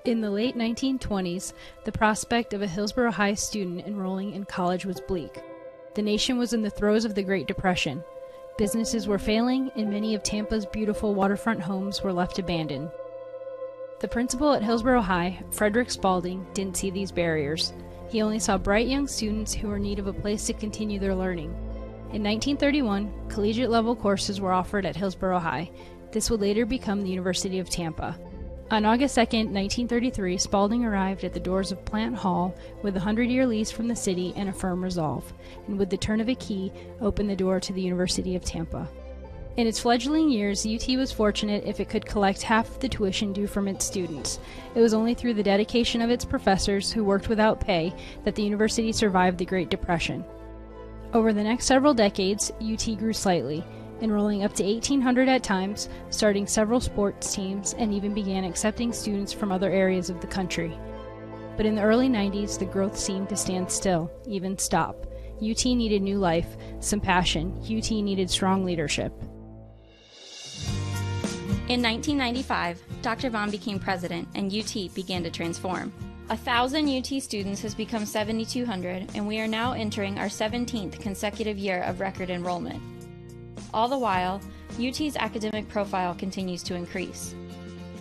In the late 1920s, the prospect of a Hillsborough High student enrolling in college was bleak. The nation was in the throes of the Great Depression. Businesses were failing, and many of Tampa's beautiful waterfront homes were left abandoned. The principal at Hillsborough High, Frederick Spaulding, didn't see these barriers. He only saw bright young students who were in need of a place to continue their learning. In 1931, collegiate-level courses were offered at Hillsborough High. This would later become the University of Tampa. On August 2, 1933, Spaulding arrived at the doors of Plant Hall with a 100-year lease from the city and a firm resolve, and with the turn of a key, opened the door to the University of Tampa. In its fledgling years, UT was fortunate if it could collect half of the tuition due from its students. It was only through the dedication of its professors, who worked without pay, that the university survived the Great Depression. Over the next several decades, UT grew slightly, enrolling up to 1,800 at times, starting several sports teams, and even began accepting students from other areas of the country. But in the early 90s, the growth seemed to stand still, even stop. UT needed new life, some passion. UT needed strong leadership. In 1995, Dr. Vaughn became president and UT began to transform. 1,000 UT students has become 7,200, and we are now entering our 17th consecutive year of record enrollment. All the while, UT's academic profile continues to increase.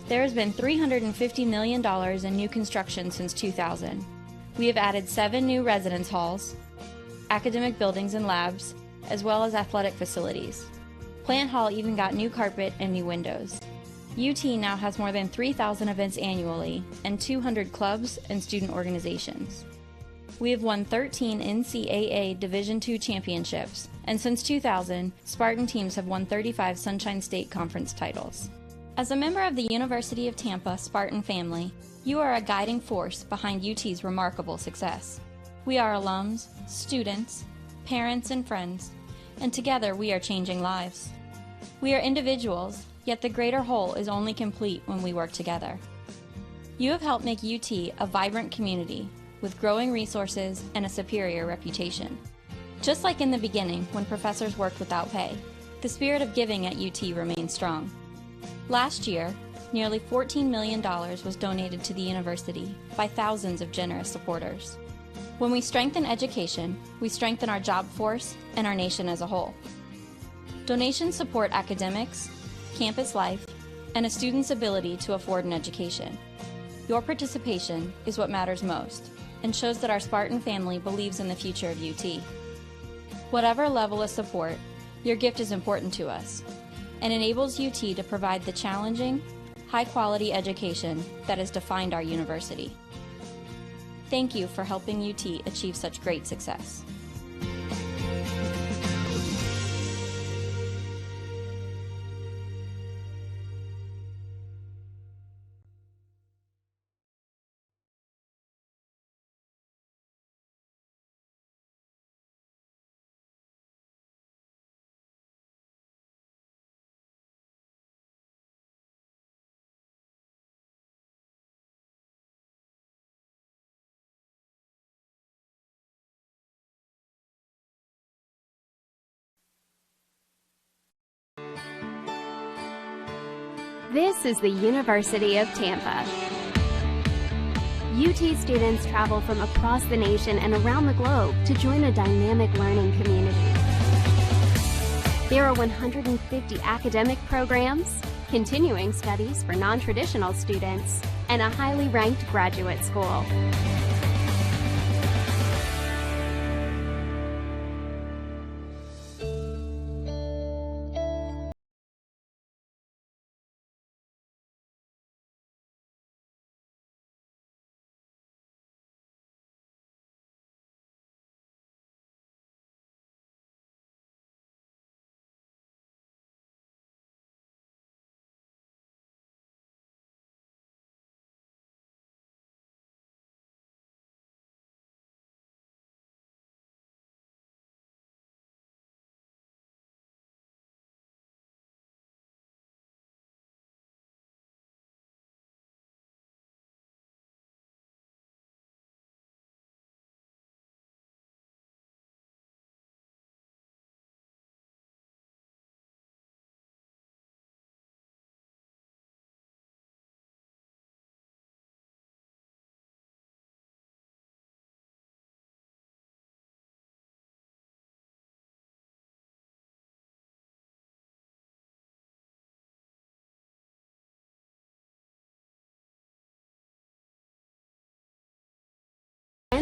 There has been $350 million in new construction since 2000. We have added 7 new residence halls, academic buildings and labs, as well as athletic facilities. Plant Hall even got new carpet and new windows. UT now has more than 3,000 events annually and 200 clubs and student organizations. We have won 13 NCAA Division II championships, and since 2000, Spartan teams have won 35 Sunshine State Conference titles. As a member of the University of Tampa Spartan family, you are a guiding force behind UT's remarkable success. We are alums, students, parents, and friends, and together we are changing lives. We are individuals, yet the greater whole is only complete when we work together. You have helped make UT a vibrant community with growing resources and a superior reputation. Just like in the beginning when professors worked without pay, the spirit of giving at UT remains strong. Last year, nearly $14 million was donated to the university by thousands of generous supporters. When we strengthen education, we strengthen our job force and our nation as a whole. Donations support academics, campus life, and a student's ability to afford an education. Your participation is what matters most and shows that our Spartan family believes in the future of UT. Whatever level of support, your gift is important to us and enables UT to provide the challenging, high-quality education that has defined our university. Thank you for helping UT achieve such great success. This is the University of Tampa. UT students travel from across the nation and around the globe to join a dynamic learning community. There are 150 academic programs, continuing studies for non-traditional students, and a highly ranked graduate school.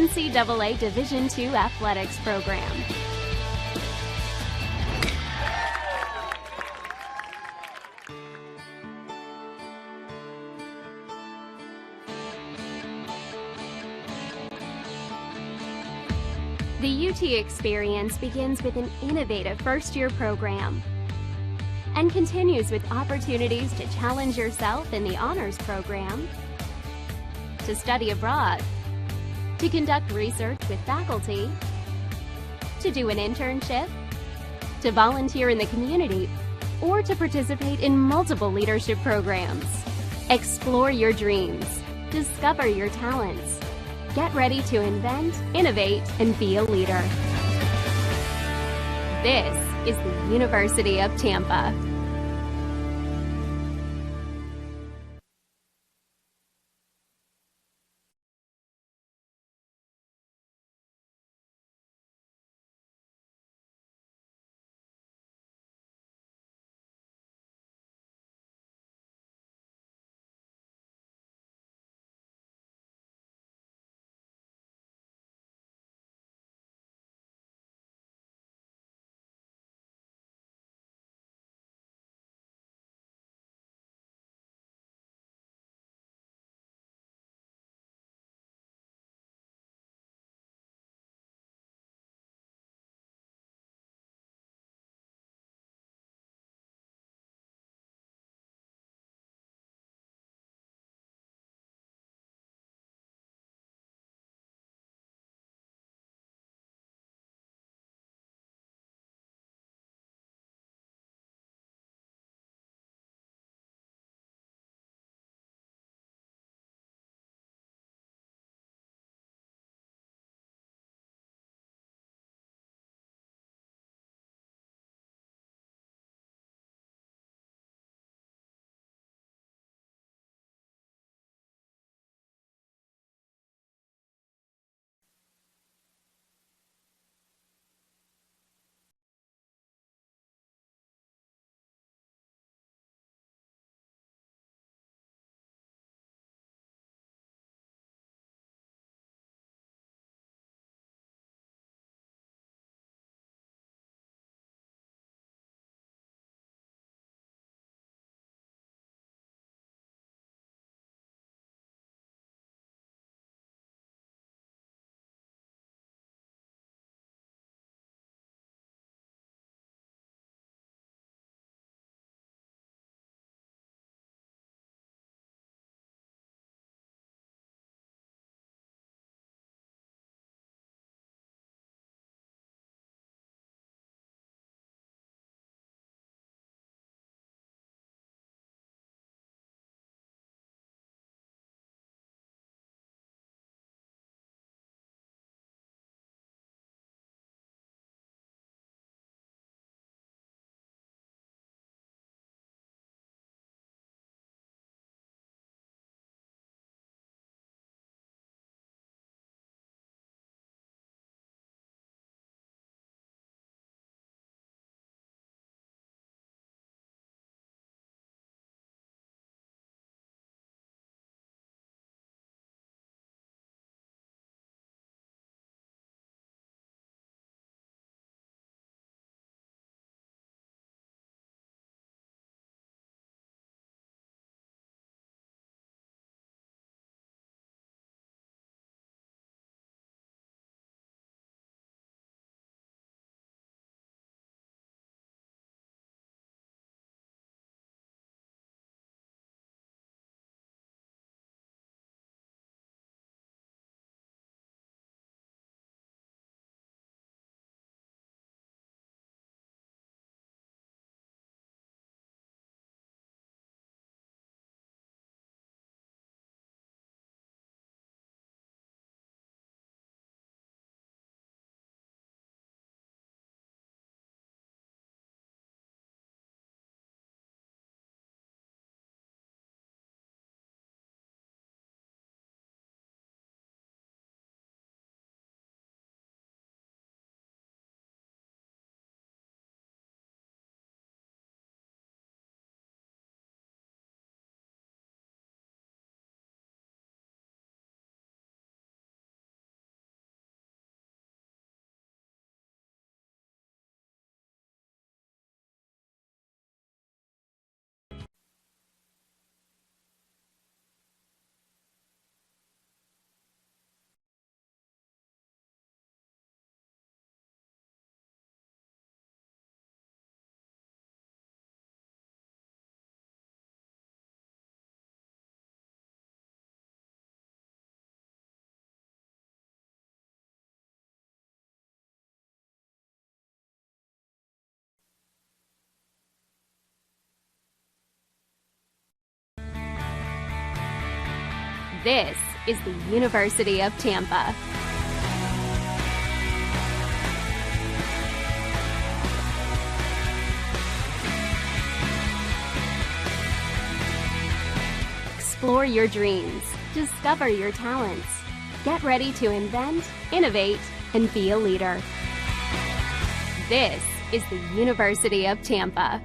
NCAA Division II athletics program. The UT experience begins with an innovative first-year program and continues with opportunities to challenge yourself in the honors program, to study abroad, to conduct research with faculty, to do an internship, to volunteer in the community, or to participate in multiple leadership programs. Explore your dreams, discover your talents. Get ready to invent, innovate, and be a leader. This is the University of Tampa. This is the University of Tampa. Explore your dreams. Discover your talents. Get ready to invent, innovate, and be a leader. This is the University of Tampa.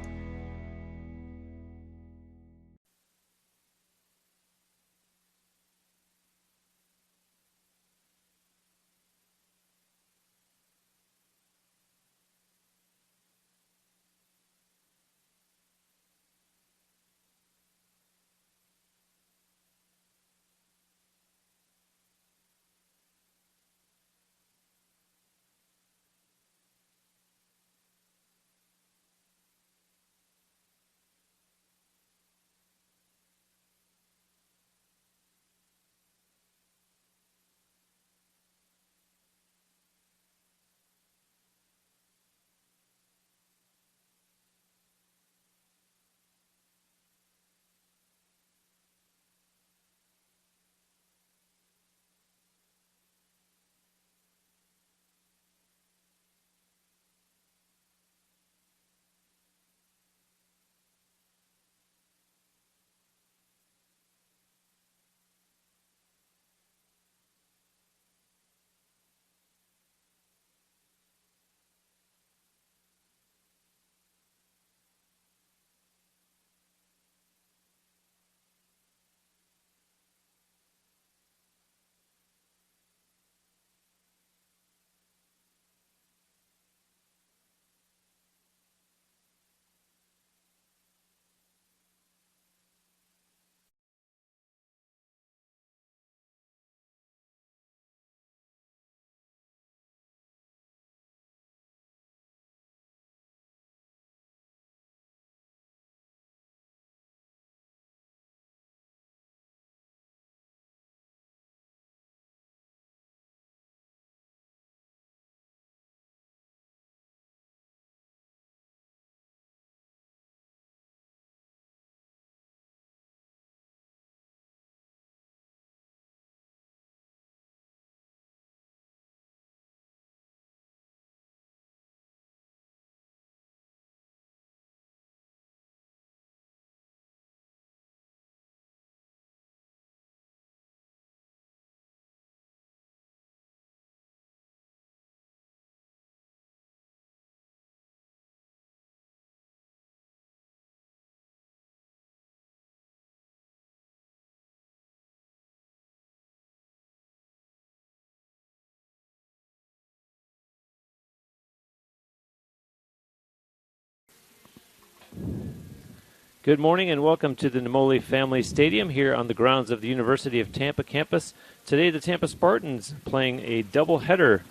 Good morning and welcome to the Namoli Family Stadium here on the grounds of the University of Tampa campus. Today the Tampa Spartans playing a doubleheader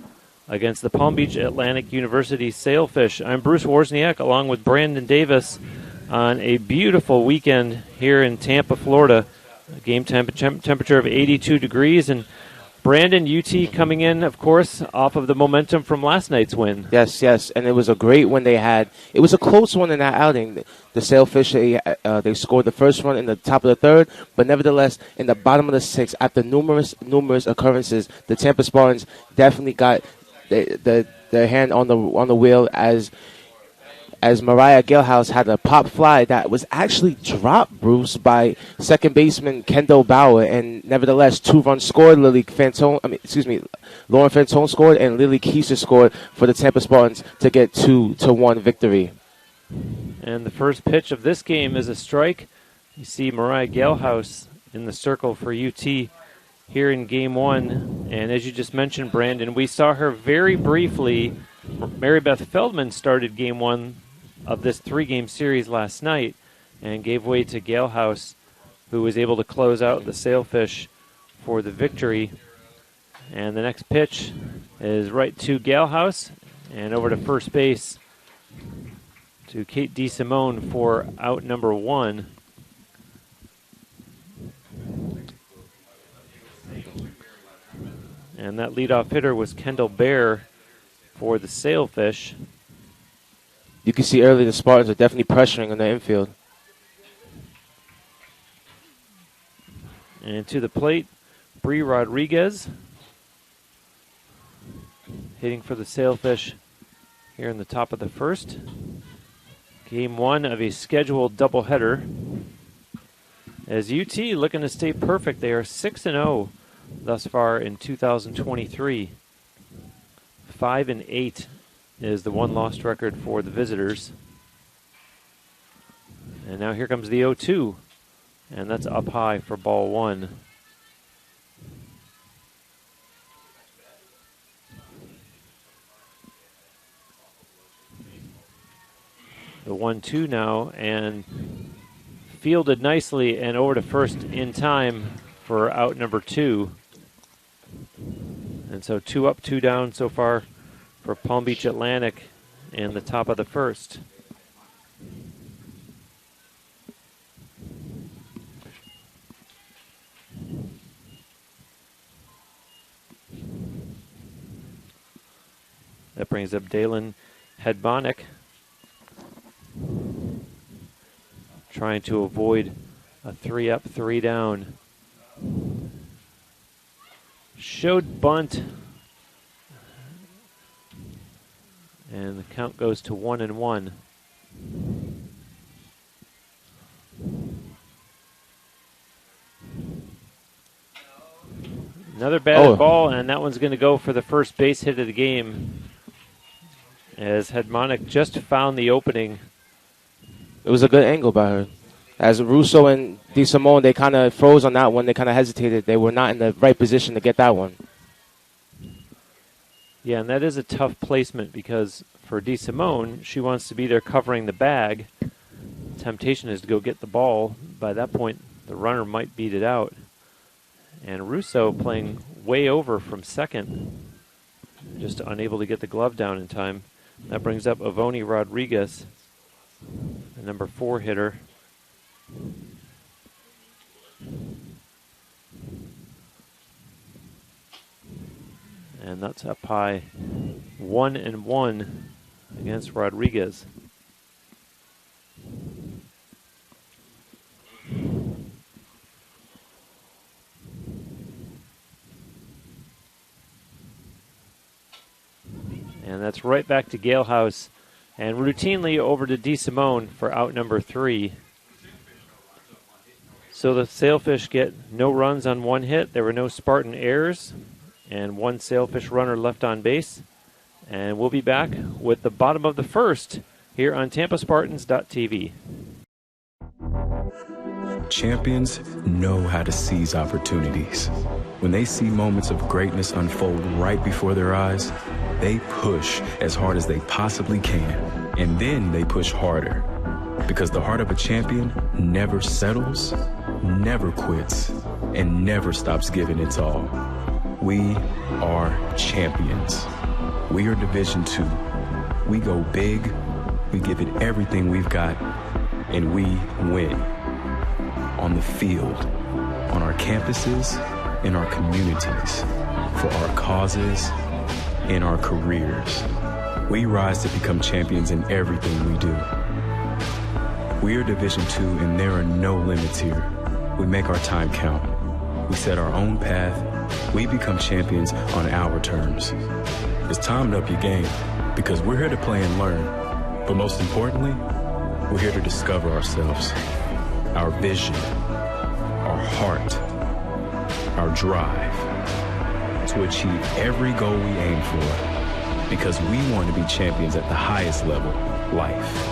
against the Palm Beach Atlantic University Sailfish. I'm Bruce Wozniak along with Brandon Davis on a beautiful weekend here in Tampa, Florida. A game temperature of 82 degrees. And Brandon, UT coming in, of course, off of the momentum from last night's win. Yes, and it was a great win they had. It was a close one in that outing. The Sailfish, they scored the first one in the top of the third, but nevertheless, in the bottom of the sixth, after numerous occurrences, the Tampa Spartans definitely got their hand on the wheel as Mariah Galehouse had a pop fly that was actually dropped, Bruce, by second baseman Kendall Bauer, and nevertheless 2 runs scored. Lauren Fantone scored, and Lily Keiser scored for the Tampa Spartans to get 2-1 victory. And the first pitch of this game is a strike. You see Mariah Galehouse in the circle for UT here in Game 1. And as you just mentioned, Brandon, we saw her very briefly. Mary Beth Feldman started Game 1 of this 3-game series last night and gave way to Galehouse, who was able to close out the Sailfish for the victory. And the next pitch is right to Galehouse and over to first base to Kate DeSimone for out number 1. And that leadoff hitter was Kendall Bear for the Sailfish. You can see early the Spartans are definitely pressuring on the infield. And to the plate, Bree Rodriguez hitting for the Sailfish here in the top of the first. Game 1 of a scheduled doubleheader. As UT looking to stay perfect, they are 6-0 thus far in 2023. 5-8 is the one lost record for the visitors. And now here comes the 0-2, and that's up high for ball 1. The 1-2 now, and fielded nicely and over to first in time for out number 2. And so 2 up, 2 down so far for Palm Beach Atlantic in the top of the first. That brings up Dalen Hedbonic, trying to avoid a 3 up, 3 down. Showed bunt, and the count goes to 1-1. Another batted ball, and that one's going to go for the first base hit of the game, as Hedmonic just found the opening. It was a good angle by her. As Russo and DeSimone, they kind of froze on that one. They kind of hesitated. They were not in the right position to get that one. Yeah, and that is a tough placement because for DeSimone, she wants to be there covering the bag. Temptation is to go get the ball. By that point, the runner might beat it out. And Russo playing way over from second, just unable to get the glove down in time. That brings up Avoni Rodriguez, the number 4 hitter. And that's up high, 1-1 against Rodriguez. And that's right back to Galehouse, and routinely over to DeSimone for out number 3. So the Sailfish get no runs on 1 hit. There were no Spartan errors, and 1 Sailfish runner left on base. And we'll be back with the bottom of the first here on TampaSpartans.tv. Champions know how to seize opportunities. When they see moments of greatness unfold right before their eyes, they push as hard as they possibly can, and then they push harder. Because the heart of a champion never settles, never quits, and never stops giving its all. We are champions. We are Division II. We go big, we give it everything we've got, and we win. On the field, on our campuses, in our communities, for our causes, in our careers. We rise to become champions in everything we do. We are Division II, and there are no limits here. We make our time count. We set our own path. We become champions on our terms. It's time to up your game, because we're here to play and learn. But most importantly, we're here to discover ourselves, our vision, our heart, our drive, to achieve every goal we aim for, because we want to be champions at the highest level, life.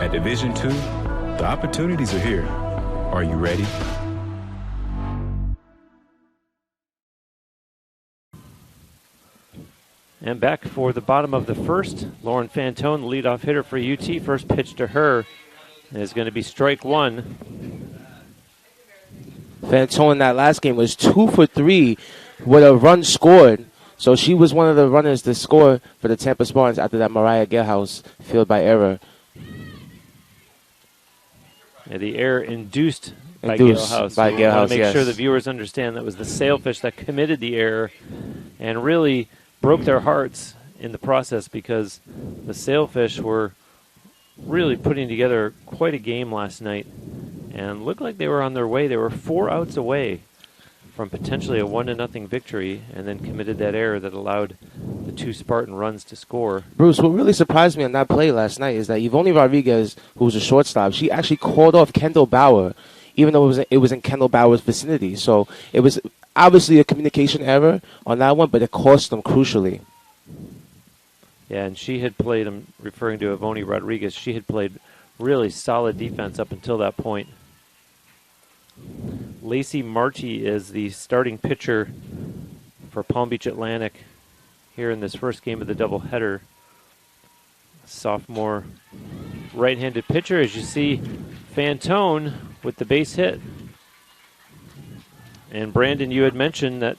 At Division II, the opportunities are here. Are you ready? And back for the bottom of the first, Lauren Fantone, the leadoff hitter for UT. First pitch to her is going to be strike 1. Fantone in that last game was 2 for 3 with a run scored. So she was one of the runners to score for the Tampa Spartans after that Mariah Galehouse field by error. Yeah, the error induced by Galehouse. By Galehouse, I want to make yes. sure the viewers understand that was the Sailfish that committed the error and really broke their hearts in the process, because the Sailfish were really putting together quite a game last night and looked like they were on their way. They were 4 outs away from potentially a 1-0 victory, and then committed that error that allowed the 2 Spartan runs to score. Bruce, what really surprised me on that play last night is that Yvonne Rodriguez, who was a shortstop, she actually called off Kendall Bauer, even though it was in Kendall Bauer's vicinity. So it was obviously a communication error on that one, but it cost them crucially. Yeah, and she had played, I'm referring to Yvonne Rodriguez, she had played really solid defense up until that point. Lacey Marty is the starting pitcher for Palm Beach Atlantic here in this first game of the doubleheader. Sophomore right-handed pitcher, as you see Fantone with the base hit. And Brandon, you had mentioned that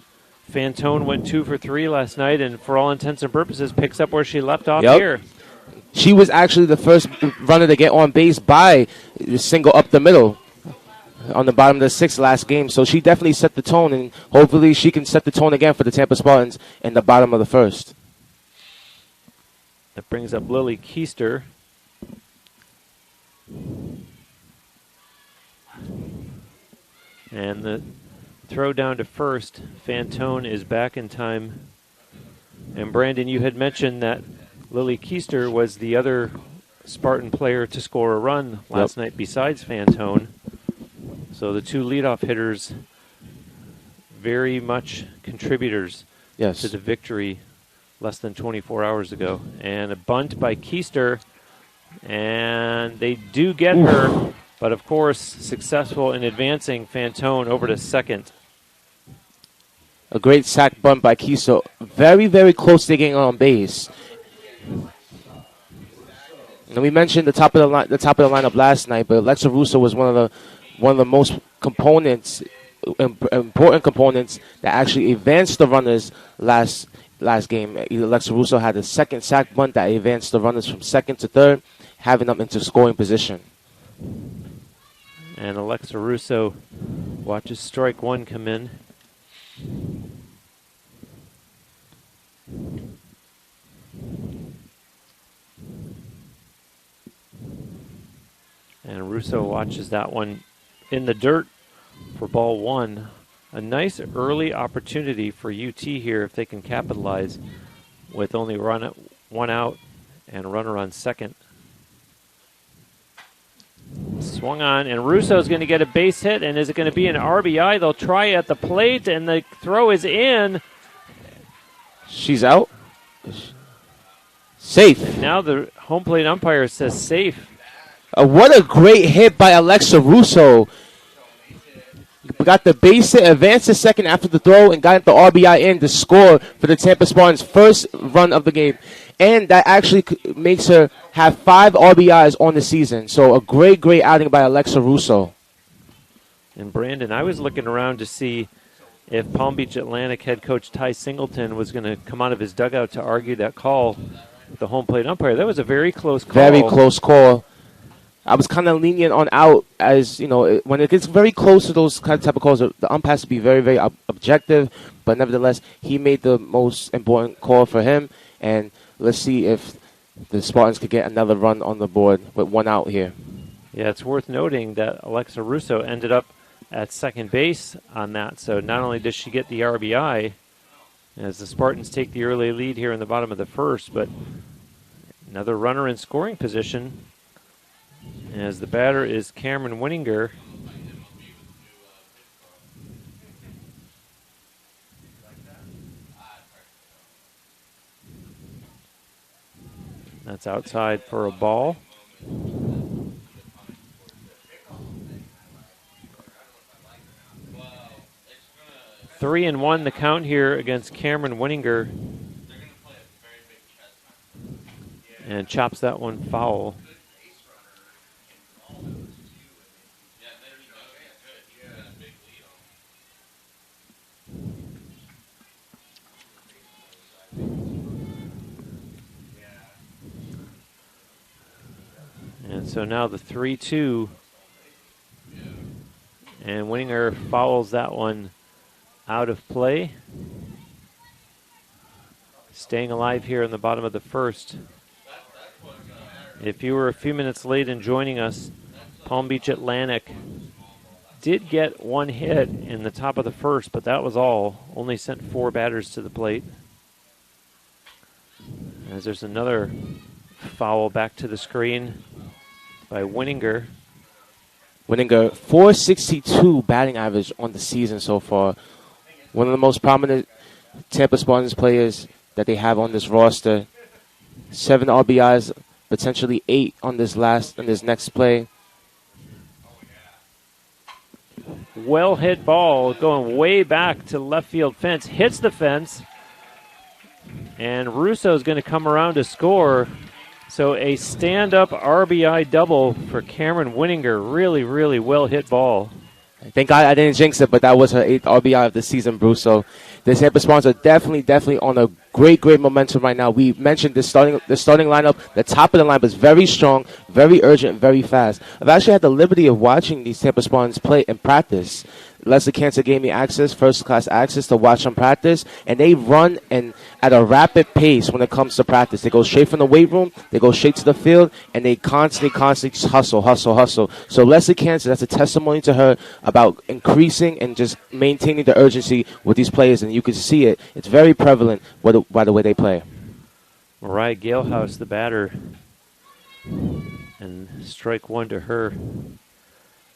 Fantone went 2 for 3 last night, and for all intents and purposes picks up where she left off here. She was actually the first runner to get on base by the single up the middle on the bottom of the 6th last game. So she definitely set the tone, and hopefully she can set the tone again for the Tampa Spartans in the bottom of the 1st. That brings up Lily Keister. And the throw down to first. Fantone is back in time. And Brandon, you had mentioned that Lily Keister was the other Spartan player to score a run last night besides Fantone. So the 2 leadoff hitters, very much contributors to the victory less than 24 hours ago. And a bunt by Keister, and they do get her, but of course successful in advancing Fantone over to second. A great sack bunt by Keister. Very, very close to getting on base. And we mentioned the top of the lineup last night, but Alexa Russo was one of the most important components that actually advanced the runners last game. Alexa Russo had the second sack bunt that advanced the runners from second to third, having them into scoring position. And Alexa Russo watches strike 1 come in. And Russo watches that one in the dirt for ball 1. A nice early opportunity for UT here if they can capitalize with only 1 out and a runner on second. Swung on, and Russo's going to get a base hit, and is it going to be an RBI? They'll try at the plate, and the throw is in. She's out. Safe. And now the home plate umpire says safe. What a great hit by Alexa Russo. Got the base hit, advanced to second after the throw, and got the RBI in to score for the Tampa Spartans' first run of the game. And that actually makes her have 5 RBIs on the season. So a great, great outing by Alexa Russo. And Brandon, I was looking around to see if Palm Beach Atlantic head coach Ty Singleton was going to come out of his dugout to argue that call with the home plate umpire. That was a very close call. Very close call. I was kind of lenient on out, as you know, when it gets very close to those kind of type of calls, the ump has to be very, very objective. But nevertheless, he made the most important call for him. And let's see if the Spartans could get another run on the board with 1 out here. Yeah, it's worth noting that Alexa Russo ended up at second base on that. So not only does she get the RBI, as the Spartans take the early lead here in the bottom of the 1st, but another runner in scoring position, as the batter is Cameron Winninger. That's outside for a ball. Three and 1 the count here against Cameron Winninger. And chops that one foul. And so now the 3-2. And Winninger fouls that one out of play. Staying alive here in the bottom of the 1st. If you were a few minutes late in joining us, Palm Beach Atlantic did get one hit in the top of the first, but that was all. Only sent 4 batters to the plate. As there's another foul back to the screen by Winninger. Winninger, .462 batting average on the season so far. One of the most prominent Tampa Spartans players that they have on this roster. 7 RBIs, potentially 8 on this next play. Well hit ball going way back to left field fence. Hits the fence. And Russo's going to come around to score. So a stand-up RBI double for Cameron Winninger. Really, really well hit ball. Thank God I didn't jinx it, but that was her 8th RBI of the season, Bruce. So the Tampa Spartans are definitely on a great momentum right now. We mentioned the starting lineup. The top of the lineup is very strong, very urgent, very fast. I've actually had the liberty of watching these Tampa Spartans play in practice. Leslie Cantor gave me first-class access to watch them practice, and they run at a rapid pace when it comes to practice. They go straight from the weight room, they go straight to the field, and they constantly just hustle. So Leslie Cantor, that's a testimony to her about increasing and just maintaining the urgency with these players, and you can see it. It's very prevalent by the way they play. Mariah Galehouse, the batter, and strike 1 to her.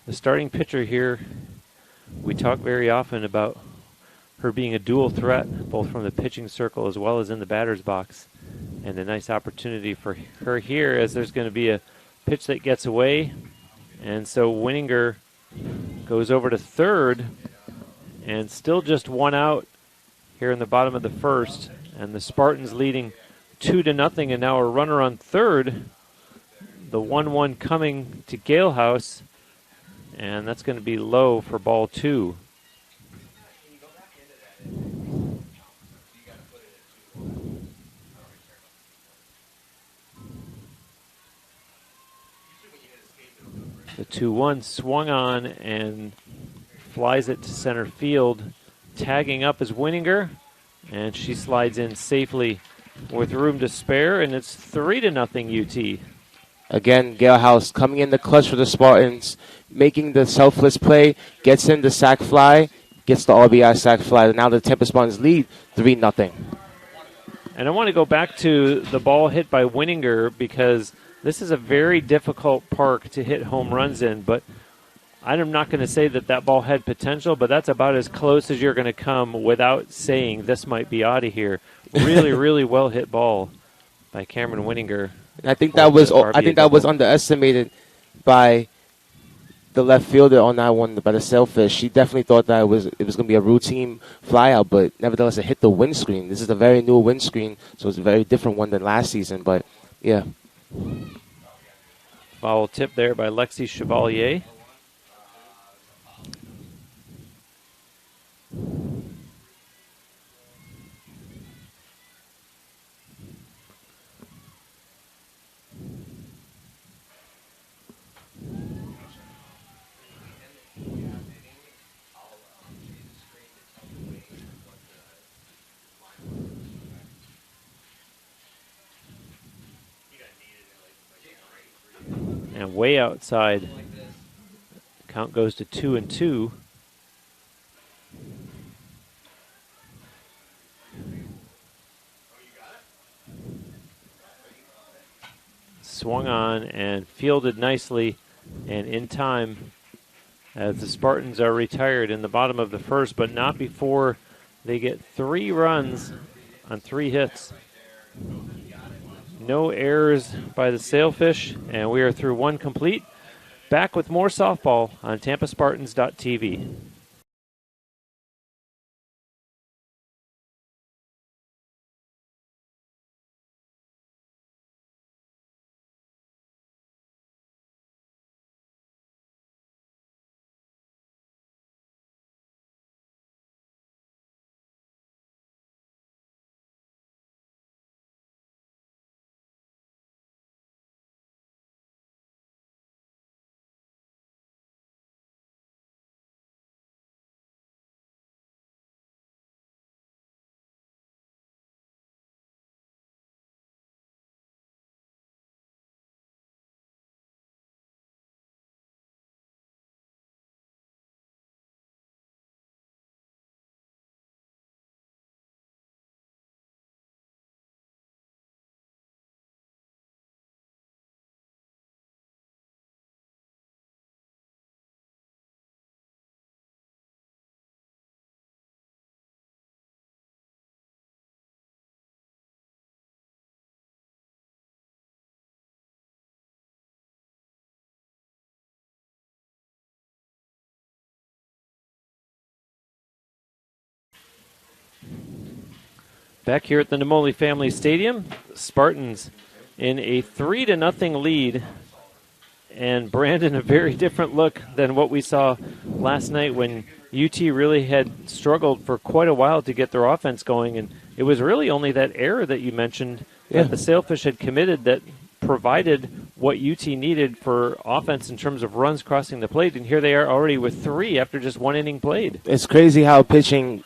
The starting pitcher here, we talk very often about her being a dual threat, both from the pitching circle as well as in the batter's box. And a nice opportunity for her here, as there's going to be a pitch that gets away. And so Winninger goes over to third, and still just 1 out here in the bottom of the first. And the Spartans leading 2-0, and now a runner on third. The 1-1 coming to Galehouse. And that's going to be low for ball 2. The 2-1 swung on and flies it to center field. Tagging up is Winninger, and she slides in safely with room to spare, and it's 3-0 UT. Again, Galehouse coming in the clutch for the Spartans, making the selfless play, gets in the sac fly, gets the RBI sac fly. Now the Tampa Spartans lead 3-0. And I want to go back to the ball hit by Winninger, because this is a very difficult park to hit home runs in, but I'm not going to say that ball had potential, but that's about as close as you're going to come without saying this might be out of here. Really, really well hit ball by Cameron Winninger. I think that was underestimated by the left fielder on that one, by the Sailfish. She definitely thought that it was going to be a routine flyout, but nevertheless it hit the windscreen. This is a very new windscreen, so it's a very different one than last season. But yeah, foul tip there by Lexi Chevalier. And way outside, count goes to 2-2. Swung on and fielded nicely and in time, as the Spartans are retired in the bottom of the first, but not before they get 3 runs on 3 hits. No errors by the Sailfish, and we are through 1 complete. Back with more softball on TampaSpartans.tv. Back here at the Namoli Family Stadium, Spartans in a 3-0 lead. And Brandon, a very different look than what we saw last night when UT really had struggled for quite a while to get their offense going. And it was really only that error that you mentioned that the Sailfish had committed that provided what UT needed for offense in terms of runs crossing the plate. And here they are already with 3 after just 1 inning played. It's crazy how pitching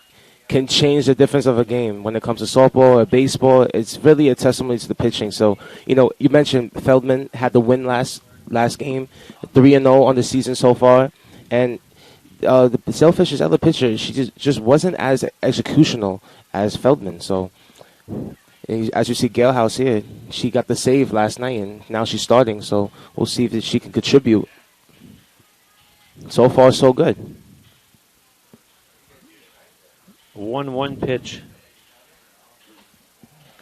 can change the difference of a game. When it comes to softball or baseball, it's really a testimony to the pitching. So, you mentioned Feldman had the win last game, 3-0 on the season so far. And the Sailfish's other pitcher, she just wasn't as executional as Feldman. So, as you see, Galehouse here, she got the save last night, and now she's starting. So, we'll see if she can contribute. So far, so good. 1-1 pitch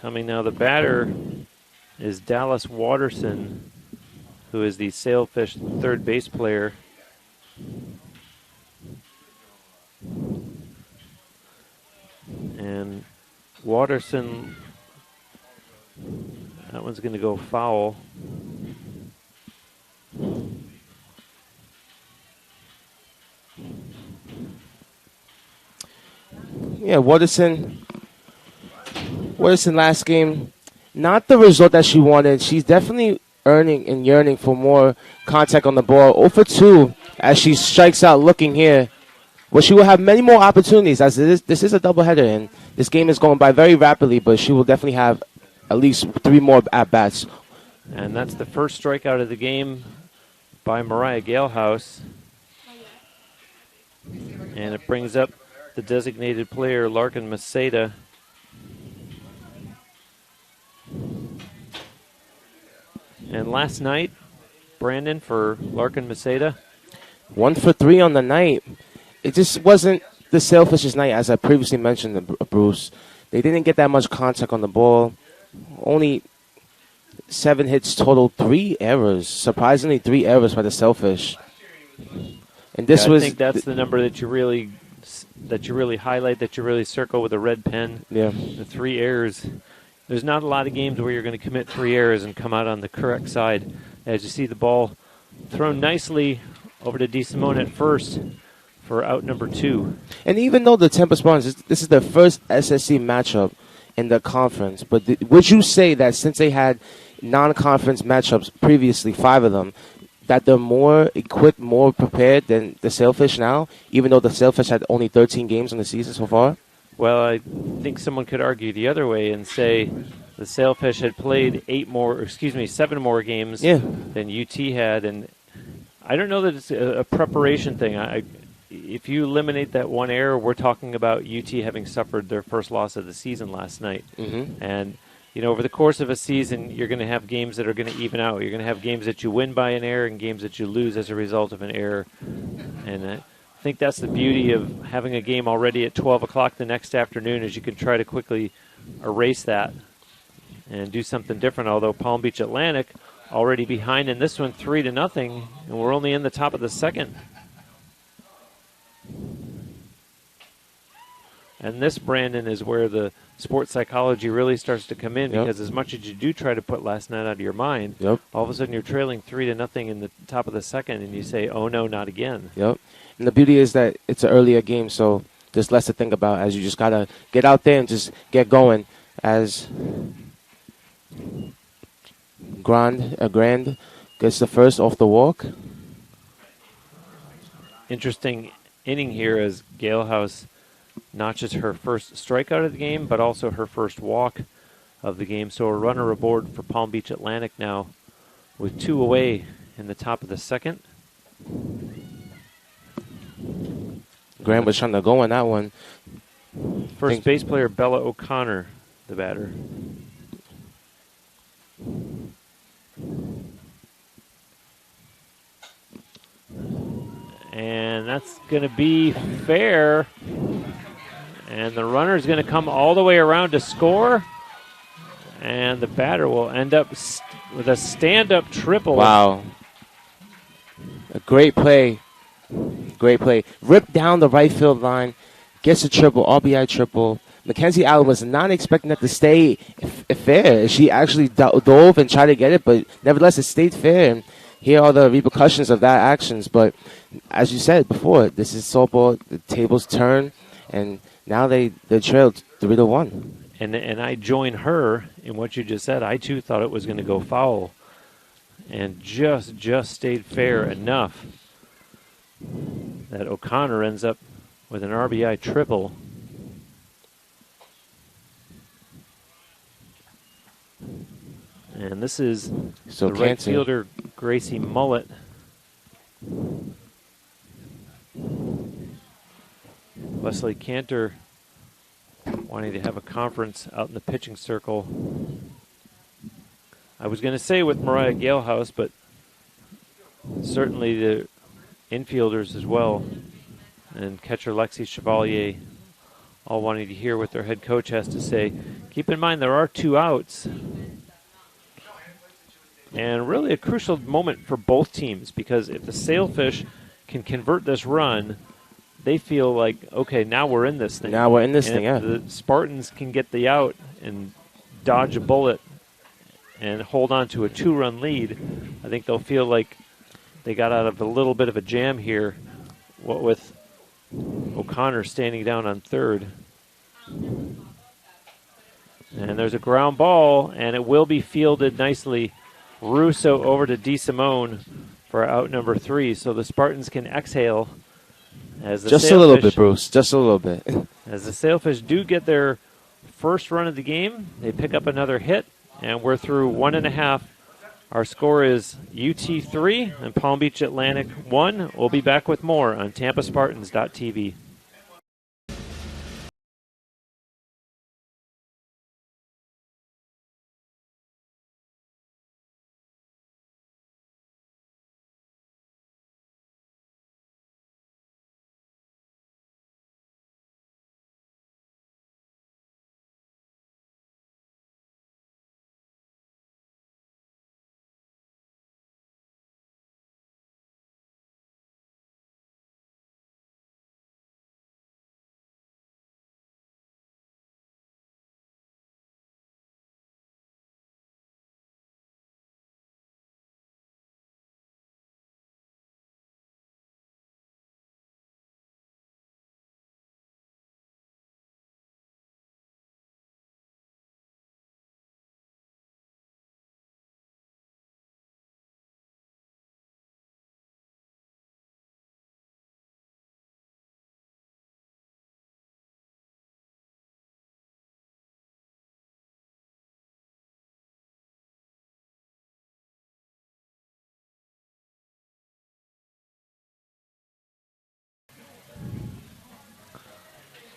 coming now. The batter is Dallas Watterson, who is the Sailfish third base player. And Watterson, that one's going to go foul. Yeah, Watterson last game, not the result that she wanted. She's definitely earning and yearning for more contact on the ball. 0 for 2 as she strikes out looking here. Well, she will have many more opportunities as this is a doubleheader, and this game is going by very rapidly, but she will definitely have at least 3 more at-bats. And that's the first strikeout of the game by Mariah Galehouse. And it brings up the designated player, Larkin Maceda. And last night, Brandon, for Larkin Maceda, 1 for 3 on the night. It just wasn't the Sailfish's night, as I previously mentioned, Bruce. They didn't get that much contact on the ball. Only 7 hits total, 3 errors. Surprisingly, 3 errors by the Sailfish. And this I think that's the number that you really highlight, that you really circle with a red pen. Yeah. The 3 errors. There's not a lot of games where you're going to commit 3 errors and come out on the correct side. As you see the ball thrown nicely over to DeSimone at first for out number 2. And even though the Tampa Spartans, this is their first SSC matchup in the conference, but would you say that since they had non-conference matchups previously, 5 of them, that they're more equipped, more prepared than the Sailfish now, even though the Sailfish had only 13 games on the season so far? Well, I think someone could argue the other way and say the Sailfish had played 7 more games than UT had, and I don't know that it's a preparation thing. If you eliminate that 1 error, we're talking about UT having suffered their first loss of the season last night. Mm-hmm. And, over the course of a season, you're going to have games that are going to even out. You're going to have games that you win by an error and games that you lose as a result of an error. And I think that's the beauty of having a game already at 12 o'clock the next afternoon, is you can try to quickly erase that and do something different, although Palm Beach Atlantic already behind in this one 3-0, and we're only in the top of the second. And this, Brandon, is where the sports psychology really starts to come in, because as much as you do try to put last night out of your mind, all of a sudden you're trailing 3-0 in the top of the second, and you say, oh no, not again. And the beauty is that it's an earlier game, so there's less to think about, as you just got to get out there and just get going. As Grand gets the first off the walk. Interesting inning here as Galehouse notches her first strikeout of the game, but also her first walk of the game. So a runner aboard for Palm Beach Atlantic now with 2 away in the top of the second. Graham was trying to go on that one. First base player Bella O'Connor, the batter. And that's going to be fair. And the runner is going to come all the way around to score. And the batter will end up with a stand-up triple. Wow. A great play. Great play. Ripped down the right field line. Gets a triple, RBI triple. Mackenzie Allen was not expecting that to stay fair. She actually dove and tried to get it, but nevertheless, it stayed fair. And here are the repercussions of that actions. But as you said before, this is softball. The tables turn, and now they trailed 3-1. And I join her in what you just said. I, too, thought it was going to go foul. And just stayed fair enough that O'Connor ends up with an RBI triple. And this is the right fielder, Gracie Mullet. Leslie Cantor wanting to have a conference out in the pitching circle. I was going to say with Mariah Galehouse, but certainly the infielders as well, and catcher Lexi Chevalier, all wanting to hear what their head coach has to say. Keep in mind there are 2 outs. And really a crucial moment for both teams, because if the Sailfish can convert this run, they feel like, okay, now we're in this thing. Now we're in this thing, if the Spartans can get the out and dodge a bullet and hold on to a 2-run lead, I think they'll feel like they got out of a little bit of a jam here, what with O'Connor standing down on third. And there's a ground ball, and it will be fielded nicely. Russo over to DeSimone for out number 3, so the Spartans can exhale. As the just a little bit, Bruce. Just a little bit. As the Sailfish do get their first run of the game, they pick up another hit, and we're through 1.5. Our score is UT 3 and Palm Beach Atlantic 1. We'll be back with more on TampaSpartans.tv.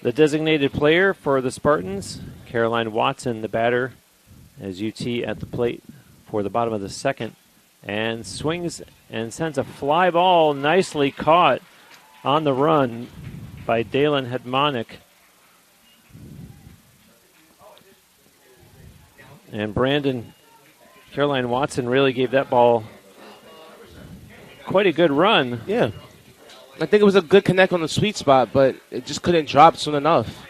The designated player for the Spartans, Caroline Watson, the batter, as UT at the plate for the bottom of the second, and swings and sends a fly ball nicely caught on the run by Dalen Hedmonic. And Caroline Watson really gave that ball quite a good run. Yeah. I think it was a good connect on the sweet spot, but it just couldn't drop soon enough.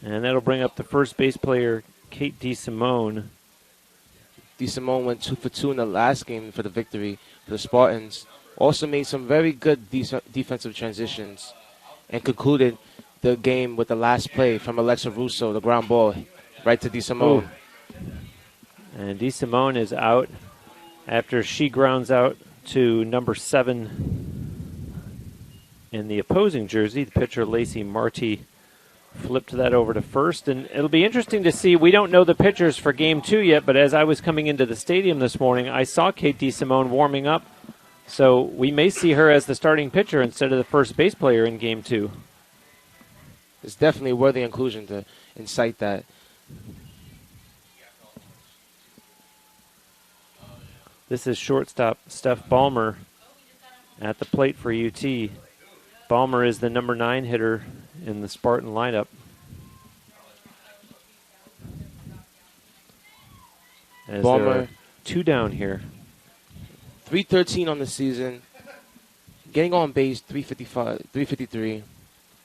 And that'll bring up the first base player, Kate DeSimone. DeSimone went 2 for 2 in the last game for the victory for the Spartans. Also made some very good defensive transitions and concluded the game with the last play from Alexa Russo, the ground ball right to DeSimone. And DeSimone is out after she grounds out to number 7 in the opposing jersey. The pitcher, Lacey Marty, flipped that over to first. And it'll be interesting to see. We don't know the pitchers for Game 2 yet, but as I was coming into the stadium this morning, I saw Kate DeSimone warming up. So we may see her as the starting pitcher instead of the first base player in Game 2. It's definitely worthy inclusion to incite that. This is shortstop Steph Ballmer at the plate for UT. Ballmer is the number 9 hitter in the Spartan lineup. As Ballmer, there are 2 down here. 313 on the season. Getting on base, 353.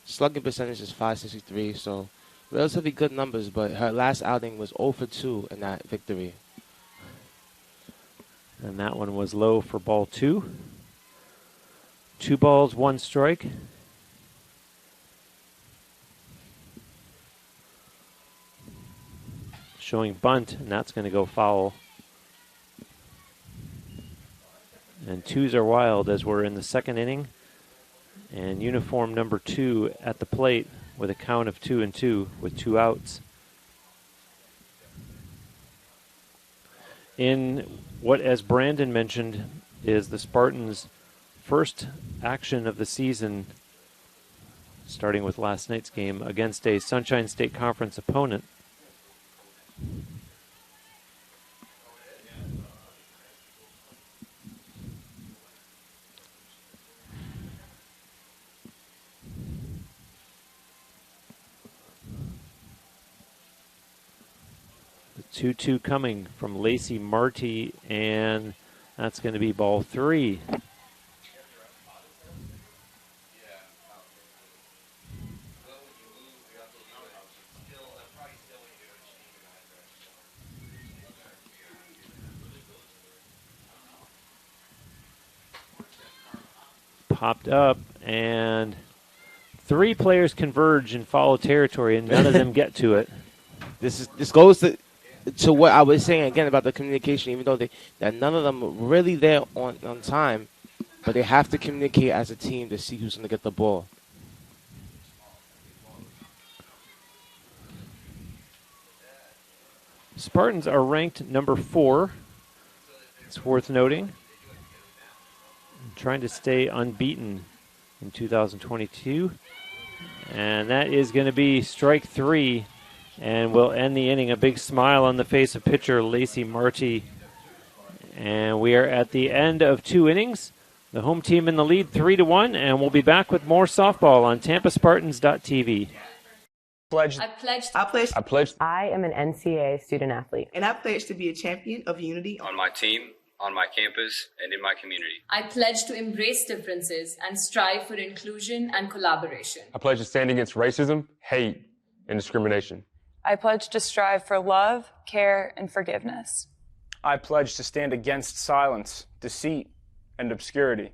Slugging percentage is .563, so relatively good numbers, but her last outing was 0 for 2 in that victory. And that one was low for ball 2. 2 balls, 1 strike. Showing bunt, and that's going to go foul. And 2s are wild as we're in the second inning. And uniform number 2 at the plate with a count of 2-2 with 2 outs. In what, as Brandon mentioned, is the Spartans' first action of the season, starting with last night's game against a Sunshine State Conference opponent. The 2-2 coming from Lacey Marty, and that's going to be ball 3. Popped up, and 3 players converge in foul territory, and none of them get to it. This goes to what I was saying again about the communication, even though that none of them are really there on time, but they have to communicate as a team to see who's going to get the ball. Spartans are ranked number 4. It's worth noting. Trying to stay unbeaten in 2022. And that is going to be strike 3. And we'll end the inning. A big smile on the face of pitcher Lacey Marty. And we are at the end of 2 innings. The home team in the lead 3-1. And we'll be back with more softball on TampaSpartans.tv. I am an NCAA student athlete. And I pledge to be a champion of unity on my team, on my campus, and in my community. I pledge to embrace differences and strive for inclusion and collaboration. I pledge to stand against racism, hate, and discrimination. I pledge to strive for love, care, and forgiveness. I pledge to stand against silence, deceit, and obscurity.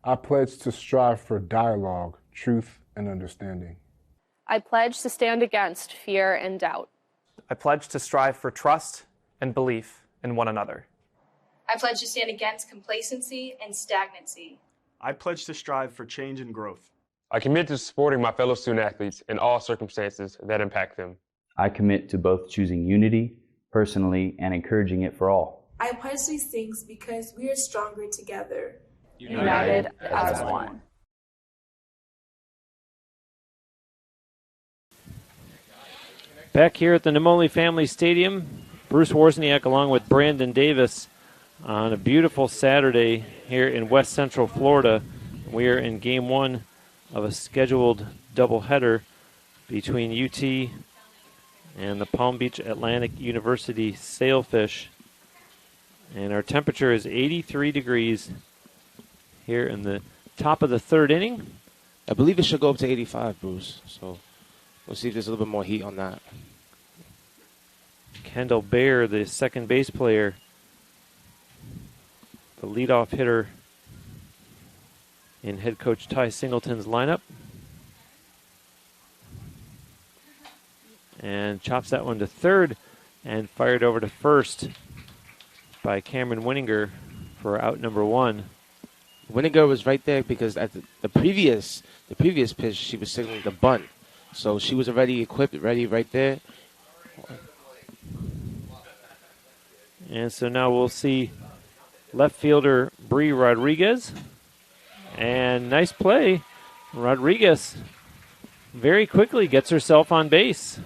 I pledge to strive for dialogue, truth, and understanding. I pledge to stand against fear and doubt. I pledge to strive for trust and belief in one another. I pledge to stand against complacency and stagnancy. I pledge to strive for change and growth. I commit to supporting my fellow student athletes in all circumstances that impact them. I commit to both choosing unity personally and encouraging it for all. I pledge these things because we are stronger together. United as one. Back here at the Namoli Family Stadium, Bruce Wozniak along with Brandon Davis on a beautiful Saturday here in West Central Florida. We are in Game 1 of a scheduled doubleheader between UT and the Palm Beach Atlantic University Sailfish. And our temperature is 83 degrees here in the top of the 3rd inning. I believe it should go up to 85, Bruce. So we'll see if there's a little bit more heat on that. Kendall Baer, the second base player, the leadoff hitter in head coach Ty Singleton's lineup. And chops that one to 3rd and fired over to 1st by Cameron Winninger for out number 1. Winninger was right there because at the previous pitch, she was signaling the bunt. So she was already equipped, ready right there. And so now we'll see left fielder Bree Rodriguez. And nice play. Rodriguez very quickly gets herself on base.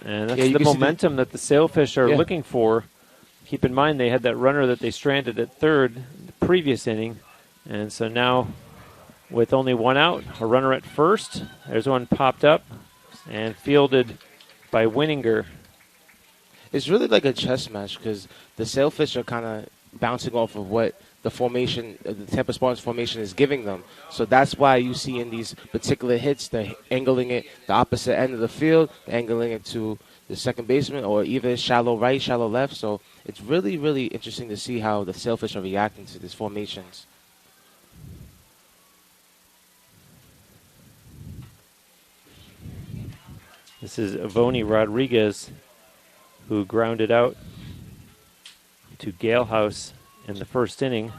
And that's the momentum that the Sailfish are looking for. Keep in mind they had that runner that they stranded at 3rd the previous inning. And so now with only 1 out, a runner at 1st. There's one popped up and fielded by Winninger. It's really like a chess match because the Sailfish are kind of bouncing off of what the formation, the Tampa Spartans formation is giving them. So that's why you see in these particular hits, they're angling it the opposite end of the field, angling it to the second baseman, or either shallow right, shallow left. So it's really, really interesting to see how the Sailfish are reacting to these formations. This is Ivoni Rodriguez, who grounded out to Galehouse in the first inning.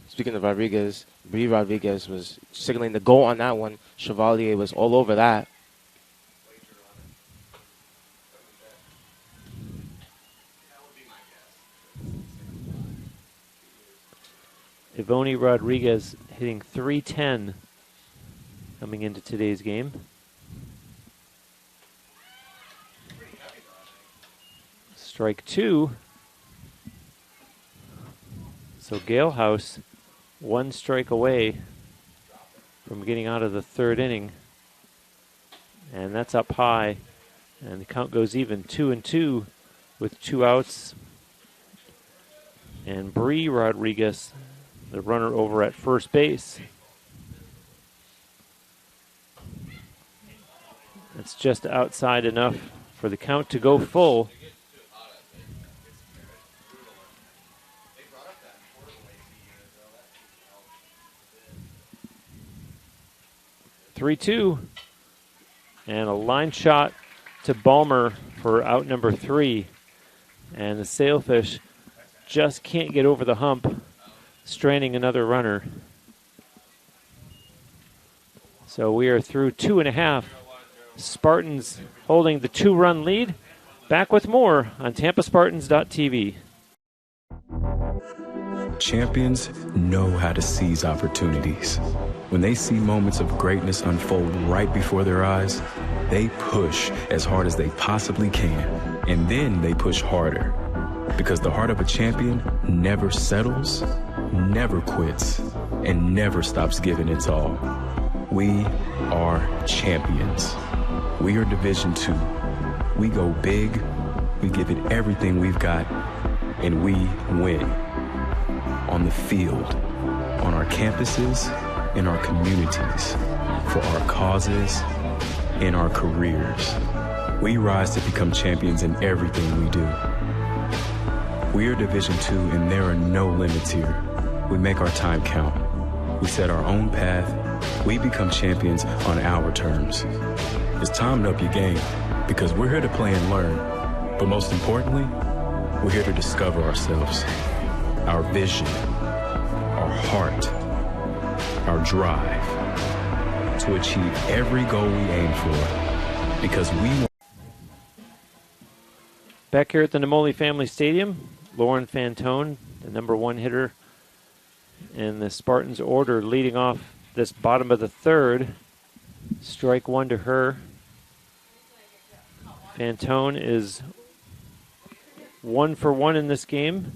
Speaking of Rodriguez, Bree Rodriguez was signaling the goal on that one. Chevalier was all over that. Ivoni Rodriguez hitting .310 coming into today's game. Strike 2. So Galehouse 1 strike away from getting out of the third inning. And that's up high. And the count goes even 2-2 with 2 outs. And Bree Rodriguez, the runner over at first base. It's just outside enough for the count to go full. (3-2) and a line shot to Balmer for out number 3, and the Sailfish just can't get over the hump, stranding another runner. So we are through 2.5. Spartans holding the 2-run lead. Back with more on TampaSpartans.tv. Champions know how to seize opportunities. When they see moments of greatness unfold right before their eyes, they push as hard as they possibly can, and then they push harder. Because the heart of a champion never settles, never quits, and never stops giving its all. We are champions. We are Division II. We go big, we give it everything we've got, and we win. On the field, on our campuses, in our communities, for our causes, in our careers. We rise to become champions in everything we do. We are Division II, and there are no limits here. We make our time count. We set our own path. We become champions on our terms. It's time to up your game, because we're here to play and learn. But most importantly, we're here to discover ourselves, our vision, our heart, our drive, to achieve every goal we aim for, because we want. Back here at the Namoli Family Stadium, Lauren Fantone, the number 1 hitter in the Spartans order, leading off this bottom of the third. Strike 1 to her. Fantone is 1 for 1 in this game.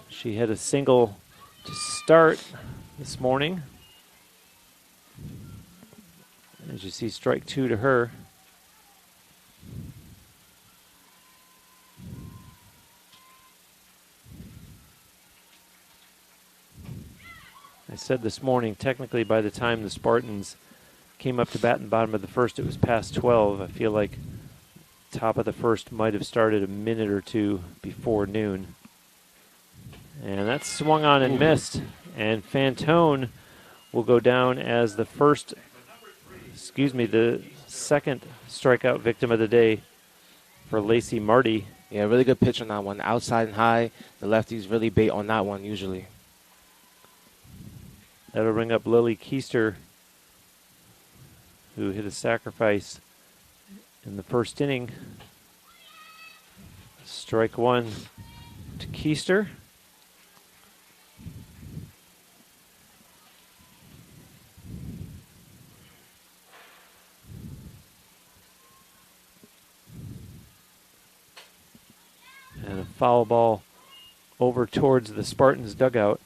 She had a single to start this morning. As you see, strike 2 to her. I said this morning, technically by the time the Spartans came up to bat in the bottom of the first, it was past 12. I feel like top of the first might have started a minute or two before noon. And that's swung on and missed. And Fantone will go down as the second strikeout victim of the day for Lacey Marty. Yeah, really good pitch on that one. Outside and high. The lefties really bait on that one usually. That'll bring up Lily Keister, who hit a sacrifice in the first inning. Strike 1 to Keister. And a foul ball over towards the Spartans dugout.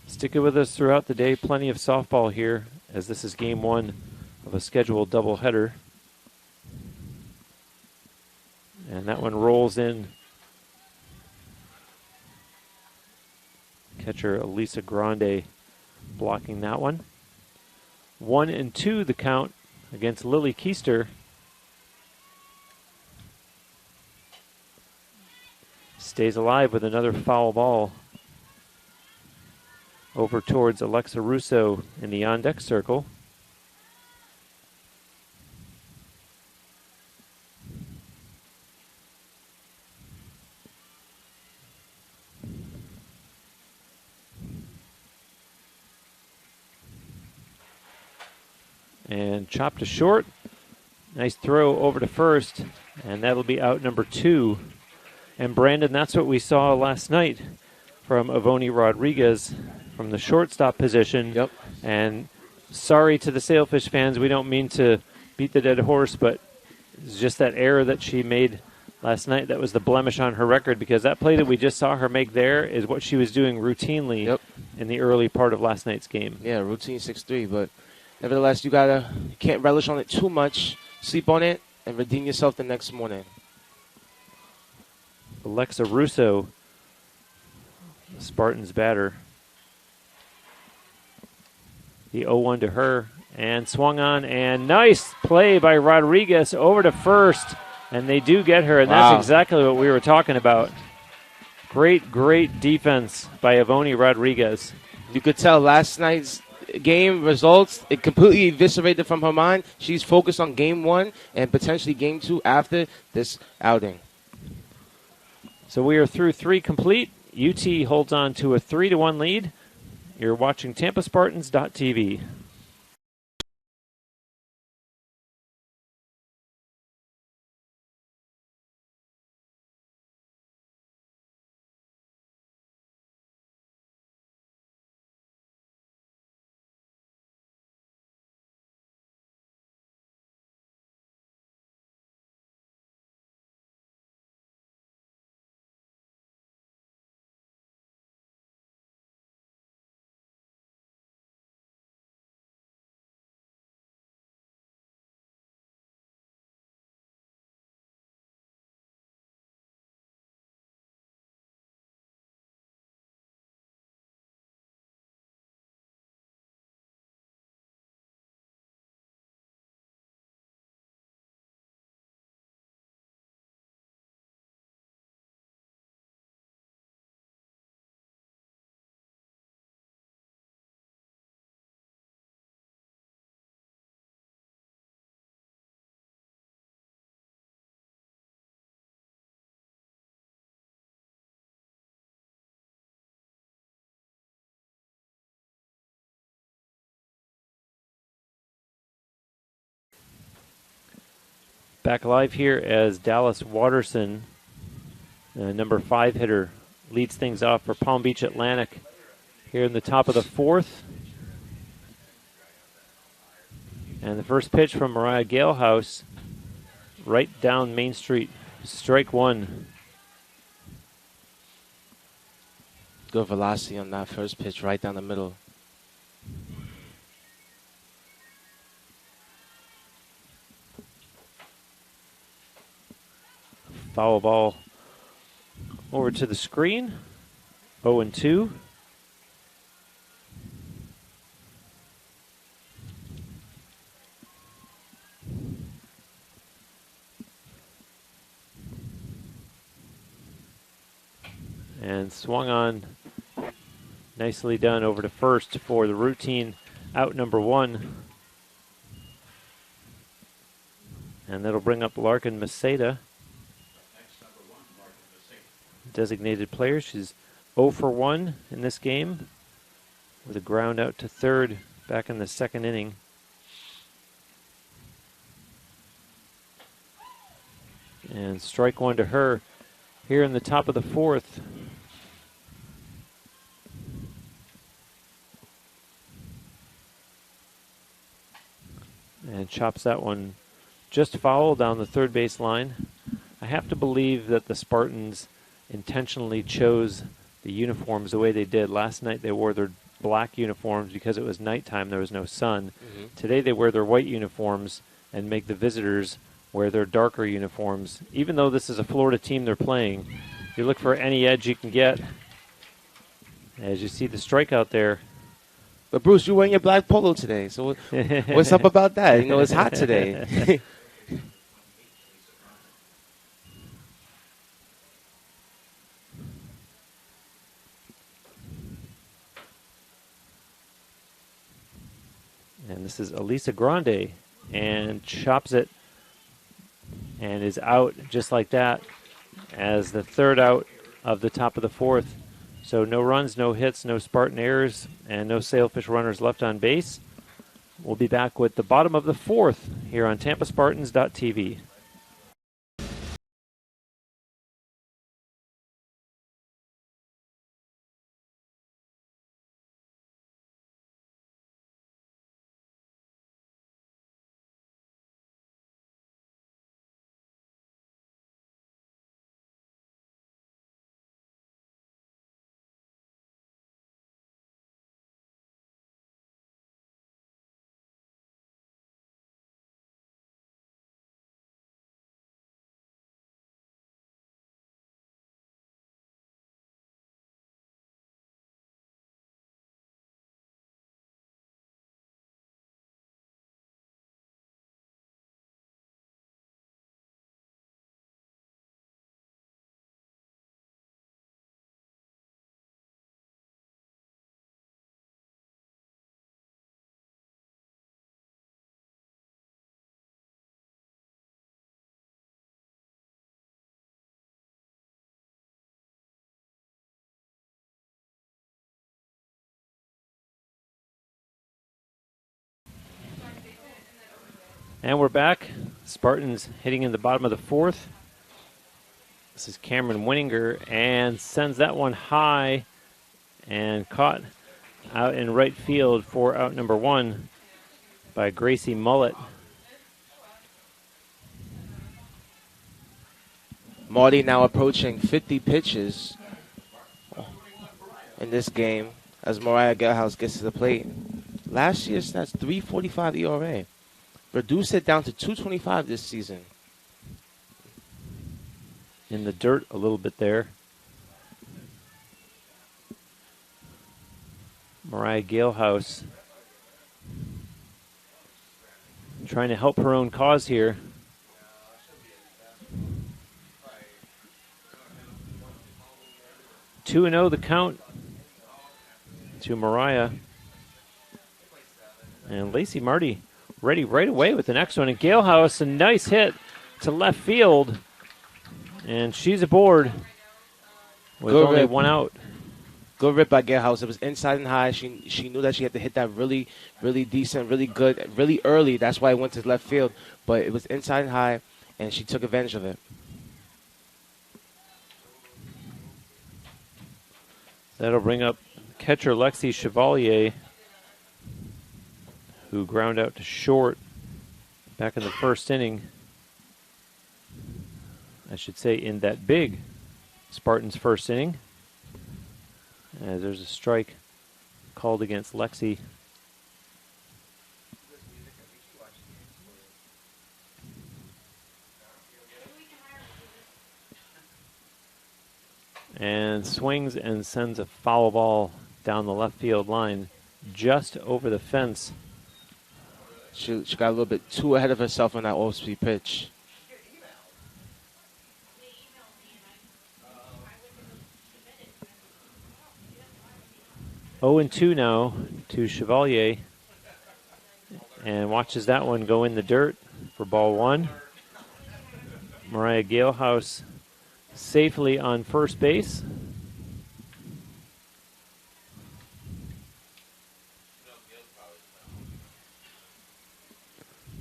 Sticking with us throughout the day, plenty of softball here, as this is game one of a scheduled doubleheader. And that one rolls in. Catcher Elisa Grande blocking that one. 1-2 the count against Lily Keister. Stays alive with another foul ball over towards Alexa Russo in the on-deck circle. And chopped to short. Nice throw over to first, and that'll be out number 2. And Brandon, that's what we saw last night from Avoni Rodriguez from the shortstop position. Yep. And sorry to the Sailfish fans, we don't mean to beat the dead horse, but it's just that error that she made last night that was the blemish on her record, because that play that we just saw her make there is what she was doing routinely in the early part of last night's game. Yeah, routine 6-3, but nevertheless, you can't relish on it too much. Sleep on it and redeem yourself the next morning. Alexa Russo, the Spartans batter. The 0-1 to her, and swung on, and nice play by Rodriguez over to first, and they do get her, and that's exactly what we were talking about. Great, great defense by Avoni Rodriguez. You could tell last night's game results, it completely eviscerated from her mind. She's focused on game 1 and potentially game 2 after this outing. So we are through 3 complete. UT holds on to a 3-1 lead. You're watching TampaSpartans.tv. Back live here as Dallas Watterson, number 5 hitter, leads things off for Palm Beach Atlantic here in the top of the 4th. And the first pitch from Mariah Galehouse, right down Main Street, strike 1. Good velocity on that first pitch, right down the middle. Foul ball over to the screen. 0-2. And swung on. Nicely done over to first for the routine out number 1. And that'll bring up Larkin Maceda. Designated player. She's 0 for 1 in this game with a ground out to third back in the 2nd inning. And strike 1 to her here in the top of the 4th. And chops that one just foul down the third base line. I have to believe that the Spartans intentionally chose the uniforms the way they did. Last night they wore their black uniforms because it was nighttime, there was no sun. Mm-hmm. Today they wear their white uniforms and make the visitors wear their darker uniforms. Even though this is a Florida team they're playing, you look for any edge you can get. As you see the strikeout there. But Bruce, you're wearing your black polo today, so what's up about that? You know, it's hot today. And this is Elisa Grande, and chops it and is out just like that as the third out of the top of the fourth. So no runs, no hits, no Spartan errors, and no Sailfish runners left on base. We'll be back with the bottom of the fourth here on TampaSpartans.tv. And we're back. Spartans hitting in the bottom of the fourth. This is Cameron Winninger, and sends that one high and caught out in right field for out number one by Gracie Mullet. Marty now approaching 50 pitches in this game as Mariah Gelhaus gets to the plate. Last year's stats, 3.45 ERA. Reduced it down to 2.25 this season. In the dirt a little bit there. Mariah Galehouse trying to help her own cause here. Two 2-0 the count to Mariah. And Lacey Marty ready right away with the next one. And Galehouse, a nice hit to left field. And she's aboard with Good only rip. one out. Good rip by Galehouse. It was inside and high. She knew that she had to hit that really, really decent, really good, really early. That's why it went to left field. But it was inside and high, and she took advantage of it. That'll bring up catcher Lexi Chevalier, who ground out to short back in the first inning. I should say in that big Spartans first inning. As there's a strike called against Lexi. And swings and sends a foul ball down the left field line just over the fence. She got a little bit too ahead of herself on that off-speed pitch. Oh, and 2 now to Chevalier. And watches that one go in the dirt for ball one. Mariah Galehouse safely on first base.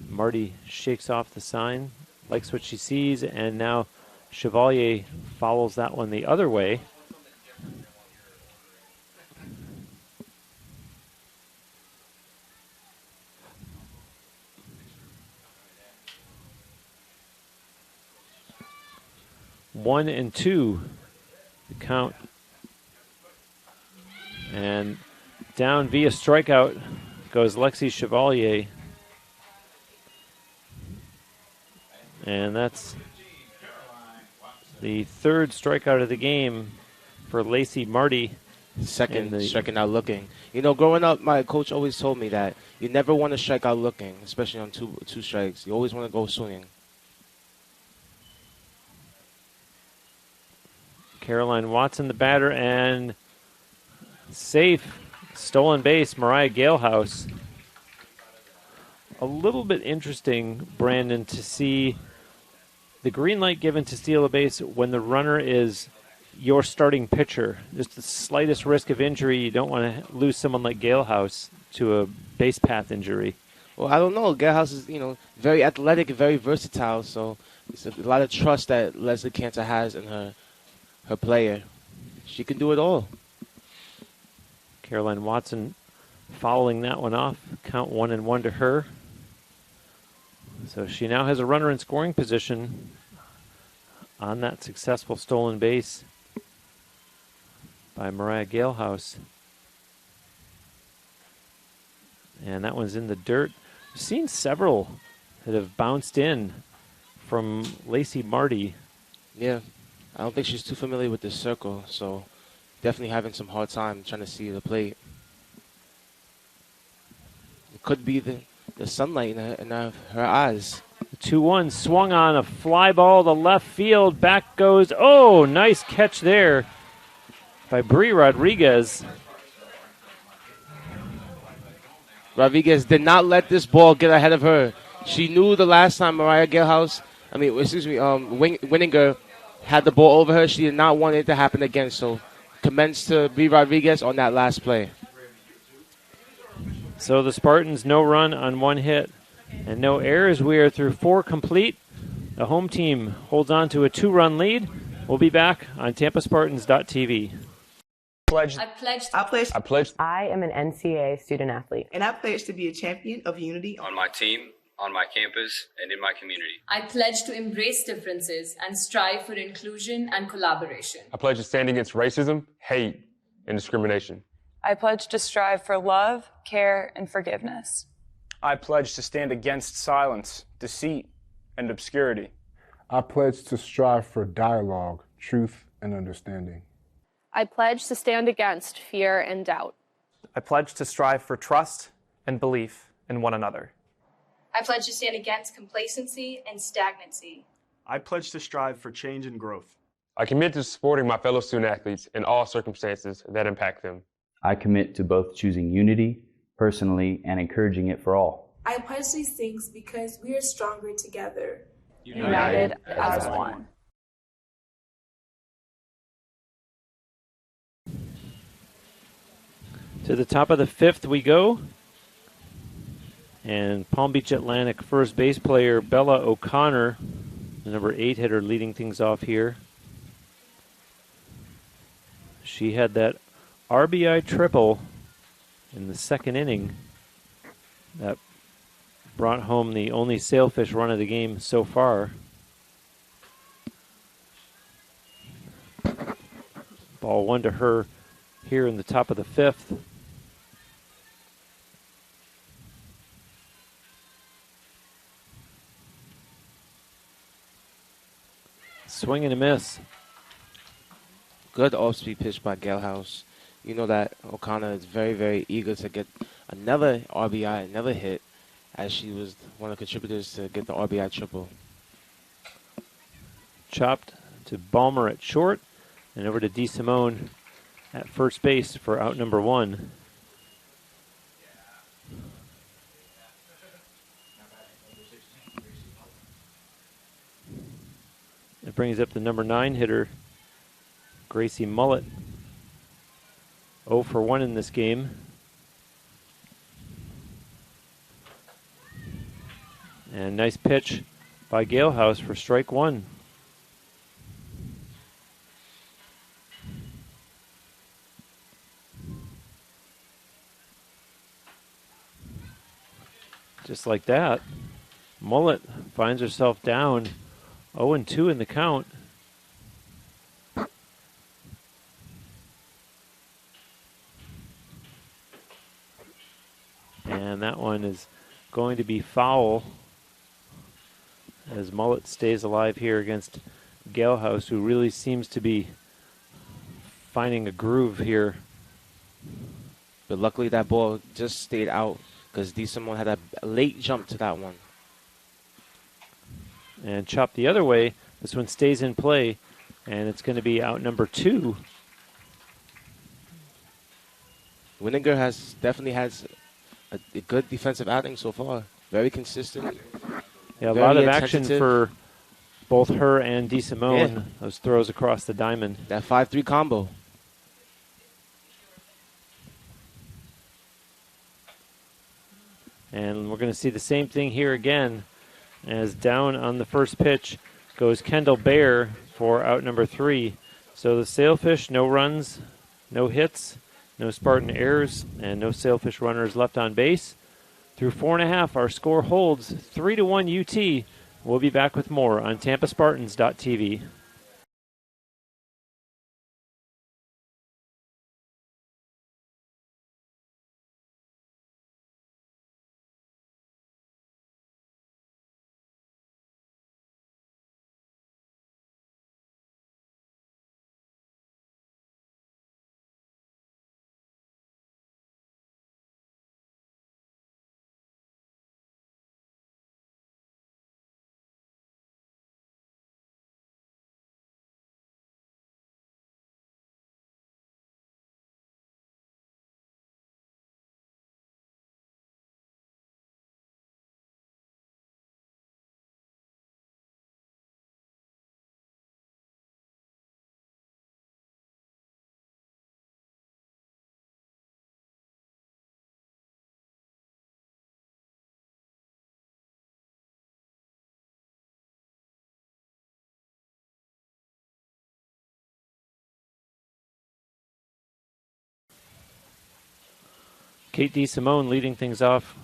Marty shakes off the sign, likes what she sees, and now Chevalier follows that one the other way. One and two, the count. And Down via strikeout goes Lexi Chevalier. And that's the third strikeout of the game for Lacey Marty. Second, striking out looking. You know, growing up, my coach always told me that you never want to strike out looking, especially on two strikes. You always want to go swinging. Caroline Watson, the batter, and safe. Stolen base, Mariah Galehouse. A little bit interesting, Brandon, to see the green light given to steal a base when the runner is your starting pitcher. Just the slightest risk of injury. You don't want to lose someone like Galehouse to a base path injury. Well, I don't know. Galehouse is, very athletic and very versatile, so it's a lot of trust that Leslie Cantor has in her player. She can do it all. Caroline Watson following that one off. Count 1-1 to her. So she now has a runner in scoring position on that successful stolen base by Mariah Galehouse. And that one's in the dirt. We've seen several that have bounced in from Lacey Marty. Yeah, I don't think she's too familiar with this circle, so definitely having some hard time trying to see the plate. It could be the sunlight in her eyes. The 2-1 swung on a fly ball to left field. Back goes, oh, nice catch there by Bree Rodriguez. Rodriguez did not let this ball get ahead of her. She knew the last time Winninger had the ball over her, she did not want it to happen again. So commends to Bree Rodriguez on that last play. So the Spartans, no run on one hit and no errors. We are through 4 complete. The home team holds on to a 2-run lead. We'll be back on TampaSpartans.tv. I am an NCAA student athlete. And I pledge to be a champion of unity on my team, on my campus, and in my community. I pledge to embrace differences and strive for inclusion and collaboration. I pledge to stand against racism, hate, and discrimination. I pledge to strive for love, care, and forgiveness. I pledge to stand against silence, deceit, and obscurity. I pledge to strive for dialogue, truth, and understanding. I pledge to stand against fear and doubt. I pledge to strive for trust and belief in one another. I pledge to stand against complacency and stagnancy. I pledge to strive for change and growth. I commit to supporting my fellow student athletes in all circumstances that impact them. I commit to both choosing unity personally and encouraging it for all. I pledge these things because we are stronger together. United as one. To the top of the 5th we go. And Palm Beach Atlantic first base player Bella O'Connor, the number 8 hitter, leading things off here. She had that RBI triple in the 2nd inning that brought home the only sailfish run of the game so far. Ball 1 to her here in the top of the 5th. Swing and a miss. Good off-speed pitch by Galehouse. You know that O'Connor is very, very eager to get another RBI, another hit, as she was one of the contributors to get the RBI triple. Chopped to Balmer at short, and over to DeSimone at first base for out number 1. It brings up the number 9 hitter, Gracie Mullet. 0 for 1 in this game. And nice pitch by Galehouse for strike 1. Just like that, Mullet finds herself down 0-2 in the count. And that one is going to be foul as Mullet stays alive here against Galehouse, who really seems to be finding a groove here. But luckily that ball just stayed out because DeSimone had a late jump to that one. And chopped the other way. This one stays in play, and it's going to be out number 2. Winninger definitely has a good defensive outing so far. Very consistent. Yeah, a lot of action for both her and DeSimone. Yeah. Those throws across the diamond. That 5-3 combo. And we're going to see the same thing here again, as down on the first pitch goes Kendall Bear for out number 3. So the Sailfish, no runs, no hits, no Spartan errors, and no Sailfish runners left on base. Through 4.5, our score holds 3-1 UT. We'll be back with more on TampaSpartans.tv. Kate DeSimone leading things off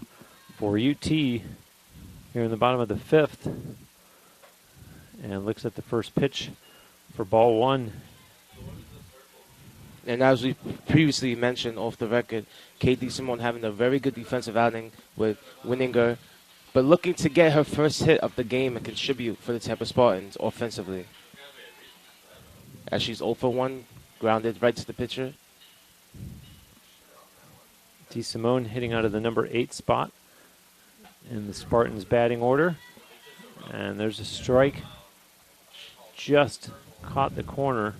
for UT here in the bottom of the 5th. And looks at the first pitch for ball 1. And as we previously mentioned off the record, Kate DeSimone having a very good defensive outing with Winninger, but looking to get her first hit of the game and contribute for the Tampa Spartans offensively. As she's 0 for 1, grounded right to the pitcher. DeSimone hitting out of the number 8 spot in the Spartans batting order. And there's a strike. Just caught the corner.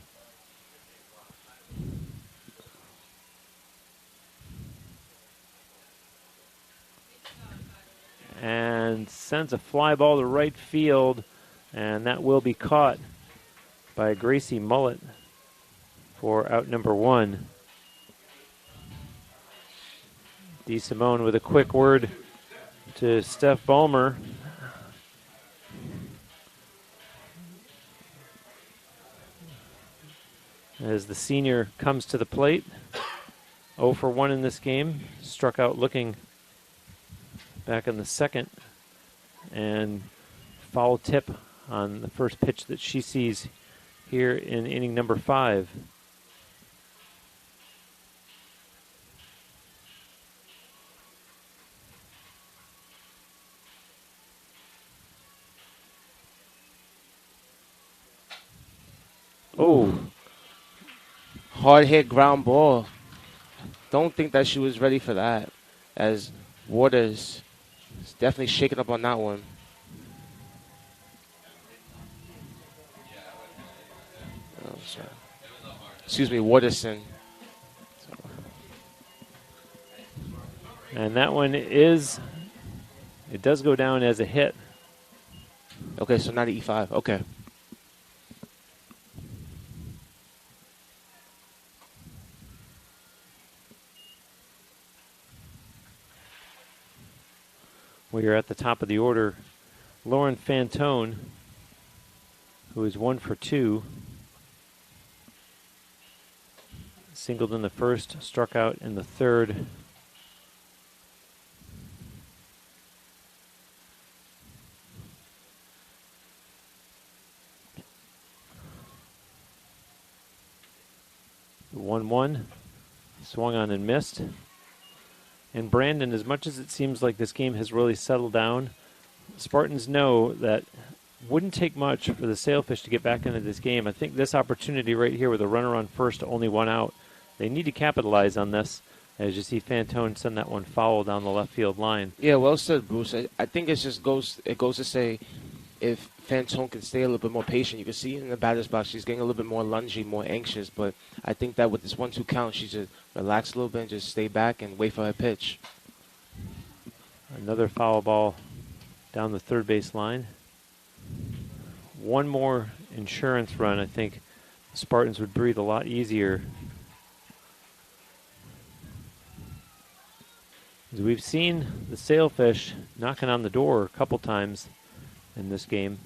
And sends a fly ball to right field. And that will be caught by Gracie Mullet for out number 1. DeSimone with a quick word to Steph Ballmer. As the senior comes to the plate. 0 for 1 in this game. Struck out looking back in the 2nd. And foul tip on the first pitch that she sees here in inning number 5. Oh, hard hit ground ball. Don't think that she was ready for that, as Waters is definitely shaking up on that one. Oh, sorry. Excuse me, Waterson. And that one it does go down as a hit. Okay, so 95. Okay. We are at the top of the order. Lauren Fantone, who is 1 for 2. Singled in the first, struck out in the 3rd. The 1-1, swung on and missed. And Brandon, as much as it seems like this game has really settled down, Spartans know that wouldn't take much for the Sailfish to get back into this game. I think this opportunity right here with a runner on first, only one out, they need to capitalize on this. As you see Fantone send that one foul down the left field line. Yeah, well said, Bruce. I think it goes to say if Fantone can stay a little bit more patient, you can see in the batter's box she's getting a little bit more lungy, more anxious. But I think that with this 1-2 count, she should relax a little bit and just stay back and wait for her pitch. Another foul ball down the third base line. One more insurance run, I think the Spartans would breathe a lot easier. As we've seen the Sailfish knocking on the door a couple times in this game.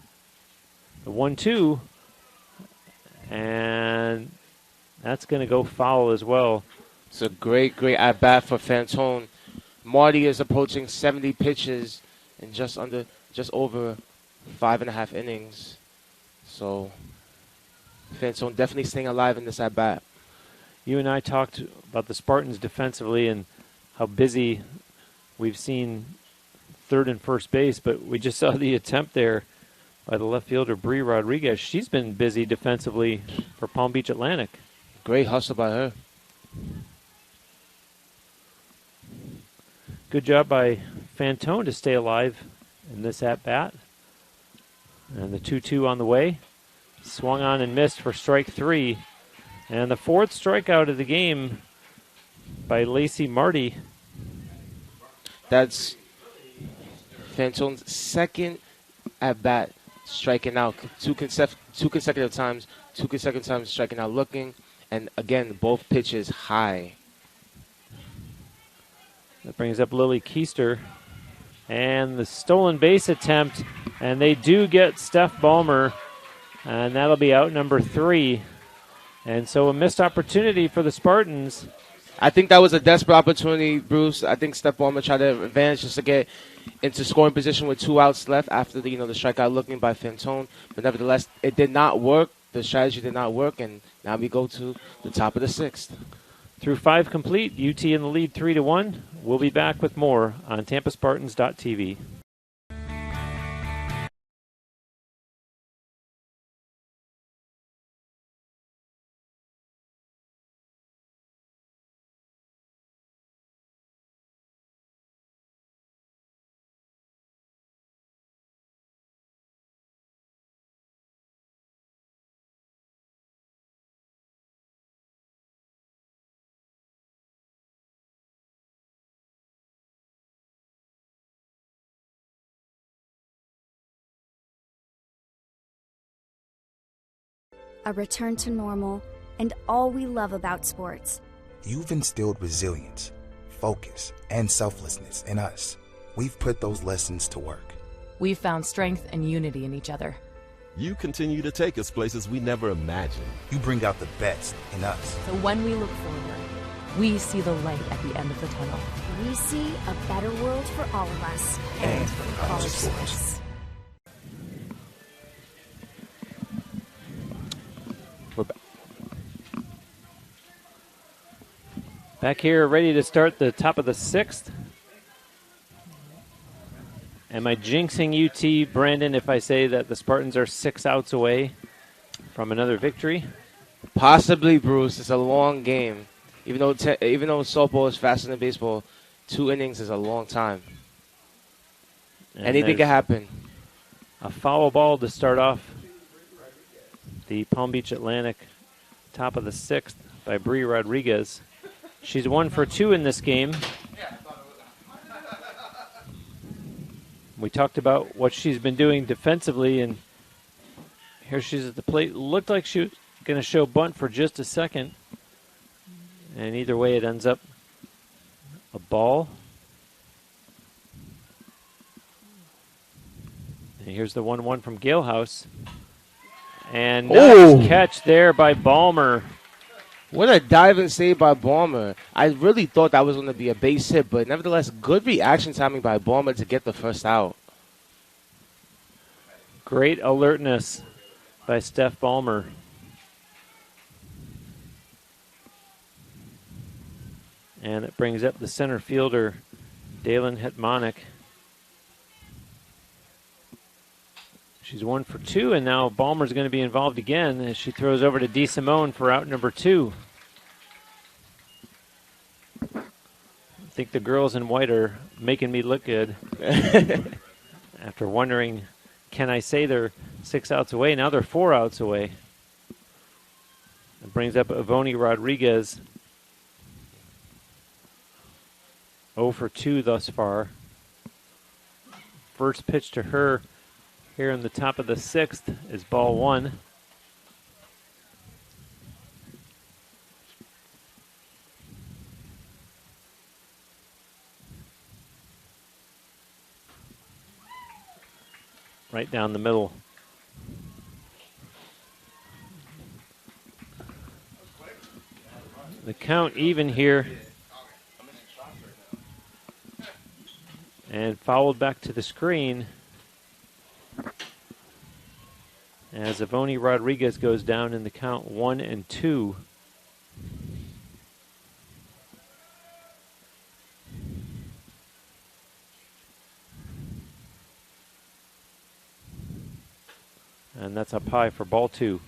The 1-2, and that's going to go foul as well. It's a great at-bat for Fantone. Marty is approaching 70 pitches in just over 5.5 innings. So Fantone definitely staying alive in this at-bat. You and I talked about the Spartans defensively and how busy we've seen third and first base, but we just saw the attempt there by the left fielder, Bree Rodriguez. She's been busy defensively for Palm Beach Atlantic. Great hustle by her. Good job by Fantone to stay alive in this at-bat. And the 2-2 on the way. Swung on and missed for strike 3. And the fourth strikeout of the game by Lacey Marty. That's Fantone's second at-bat striking out. Two consecutive times striking out looking. And again, both pitches high. That brings up Lily Keister. And the stolen base attempt. And they do get Steph Ballmer. And that'll be out number 3. And so a missed opportunity for the Spartans. I think that was a desperate opportunity, Bruce. I think Steph Ballmer tried to advance just to get into scoring position with 2 outs left after the strikeout looking by Fantone. But nevertheless, it did not work. The strategy did not work, and now we go to the top of the 6th. Through 5 complete, UT in the lead 3-1. We'll be back with more on TampaSpartans.tv. A return to normal, and all we love about sports. You've instilled resilience, focus, and selflessness in us. We've put those lessons to work. We've found strength and unity in each other. You continue to take us places we never imagined. You bring out the best in us. So when we look forward, we see the light at the end of the tunnel. We see a better world for all of us and for college sports. We're back here, ready to start the top of the 6th. Am I jinxing UT, Brandon, if I say that the Spartans are 6 outs away from another victory? Possibly, Bruce. It's a long game. Even though softball is faster than baseball, 2 innings is a long time. And anything can happen. A foul ball to start off the Palm Beach Atlantic top of the 6th by Bree Rodriguez. She's 1 for 2 in this game. We talked about what she's been doing defensively, and here she's at the plate. Looked like she was going to show bunt for just a second. And either way, it ends up a ball. And here's the 1-1 from Galehouse. And nice catch there by Ballmer. What a diving save by Ballmer. I really thought that was going to be a base hit, but nevertheless, good reaction timing by Ballmer to get the first out. Great alertness by Steph Ballmer. And it brings up the center fielder, Dalen Hetmanik. She's 1 for 2, and now Balmer's going to be involved again as she throws over to DeSimone for out number 2. I think the girls in white are making me look good. After wondering, can I say they're 6 outs away? Now they're 4 outs away. It brings up Ivoni Rodriguez. 0 for 2 thus far. First pitch to her here in the top of the 6th is ball 1. Right down the middle. The count even here. And fouled back to the screen as Ivoni Rodriguez goes down in the count 1 and 2. And that's up high for ball 2.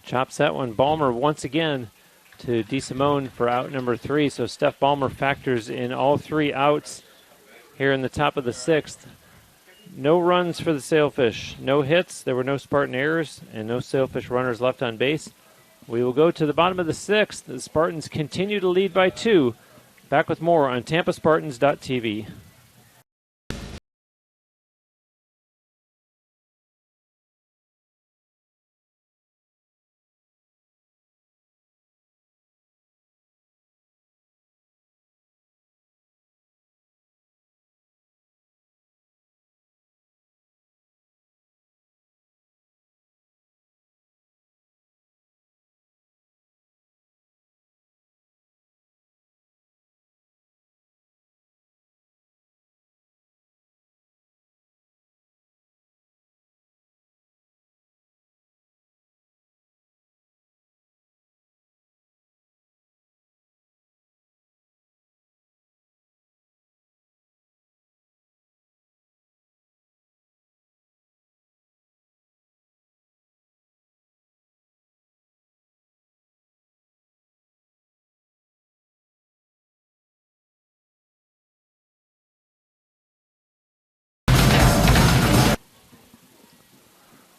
Chops that one. Balmer once again to DeSimone for out number 3. So Steph Balmer factors in all 3 outs here in the top of the 6th. No runs for the Sailfish. No hits. There were no Spartan errors and no Sailfish runners left on base. We will go to the bottom of the 6th. The Spartans continue to lead by 2. Back with more on TampaSpartans.tv.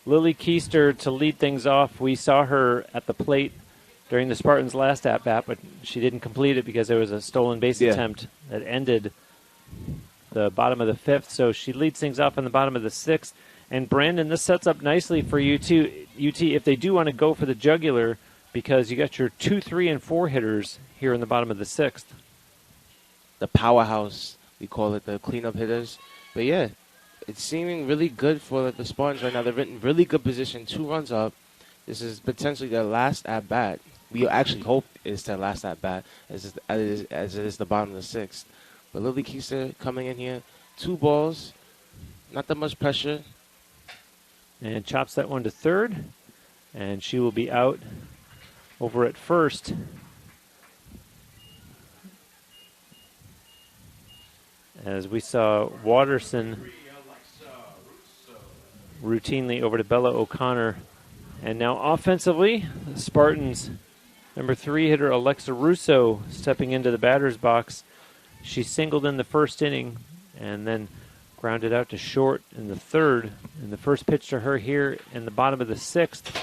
Lily Keister to lead things off. We saw her at the plate during the Spartans' last at-bat, but she didn't complete it because there was a stolen base attempt that ended the bottom of the 5th. So she leads things off in the bottom of the 6th. And Brandon, this sets up nicely for UT if they do want to go for the jugular, because you got your 2, 3, and 4 hitters here in the bottom of the 6th. The powerhouse, we call it, the cleanup hitters. But yeah, it's seeming really good for the Spartans right now. They're in really good position, 2 runs up. This is potentially their last at-bat. We actually hope it's their last at-bat, as it is the bottom of the 6th. But Lily Keister coming in here, 2 balls, not that much pressure. And chops that one to third, and she will be out over at first. As we saw Watterson routinely over to Bella O'Connor. And now offensively, the Spartans, number 3 hitter Alexa Russo stepping into the batter's box. She singled in the first inning and then grounded out to short in the 3rd. And the first pitch to her here in the bottom of the 6th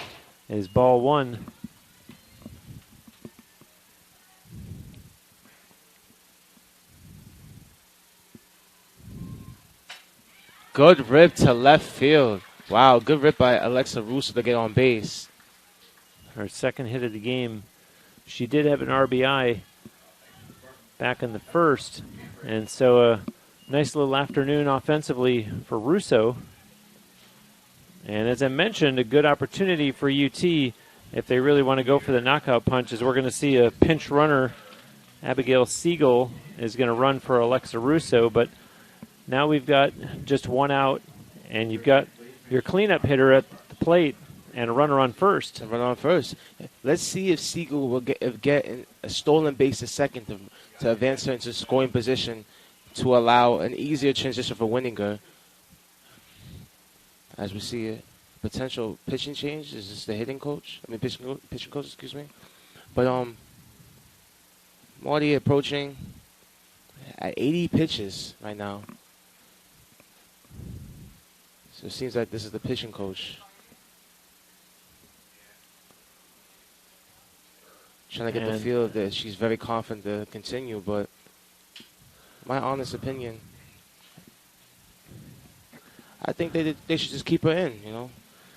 is ball 1. Good rip to left field. Wow, good rip by Alexa Russo to get on base. Her second hit of the game. She did have an RBI back in the 1st. And so a nice little afternoon offensively for Russo. And as I mentioned, a good opportunity for UT if they really want to go for the knockout punches. We're going to see a pinch runner. Abigail Siegel is going to run for Alexa Russo, but Now we've got just one out, and you've got your cleanup hitter at the plate and a runner on first. Let's see if Siegel will get a stolen base a second to advance her into scoring position to allow an easier transition for Winninger. As we see a potential pitching change. Is this the hitting coach? I mean, pitching coach, excuse me. But Marty approaching at 80 pitches right now. So it seems like this is the pitching coach. Trying to get the feel that she's very confident to continue, but my honest opinion, I think they should just keep her in, you know.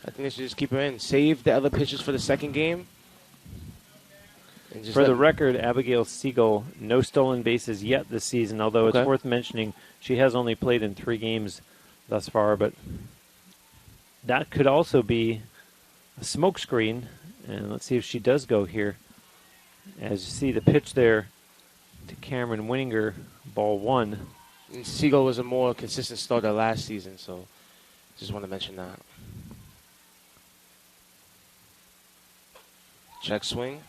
I think they should just keep her in. Save the other pitches for the second game. And just for the record, Abigail Siegel, no stolen bases yet this season, although it's worth mentioning she has only played in 3 games thus far, but that could also be a smokescreen, and let's see if she does go here. As you see the pitch there to Cameron Winninger, ball 1. And Siegel was a more consistent starter last season, so just want to mention that. Check swing.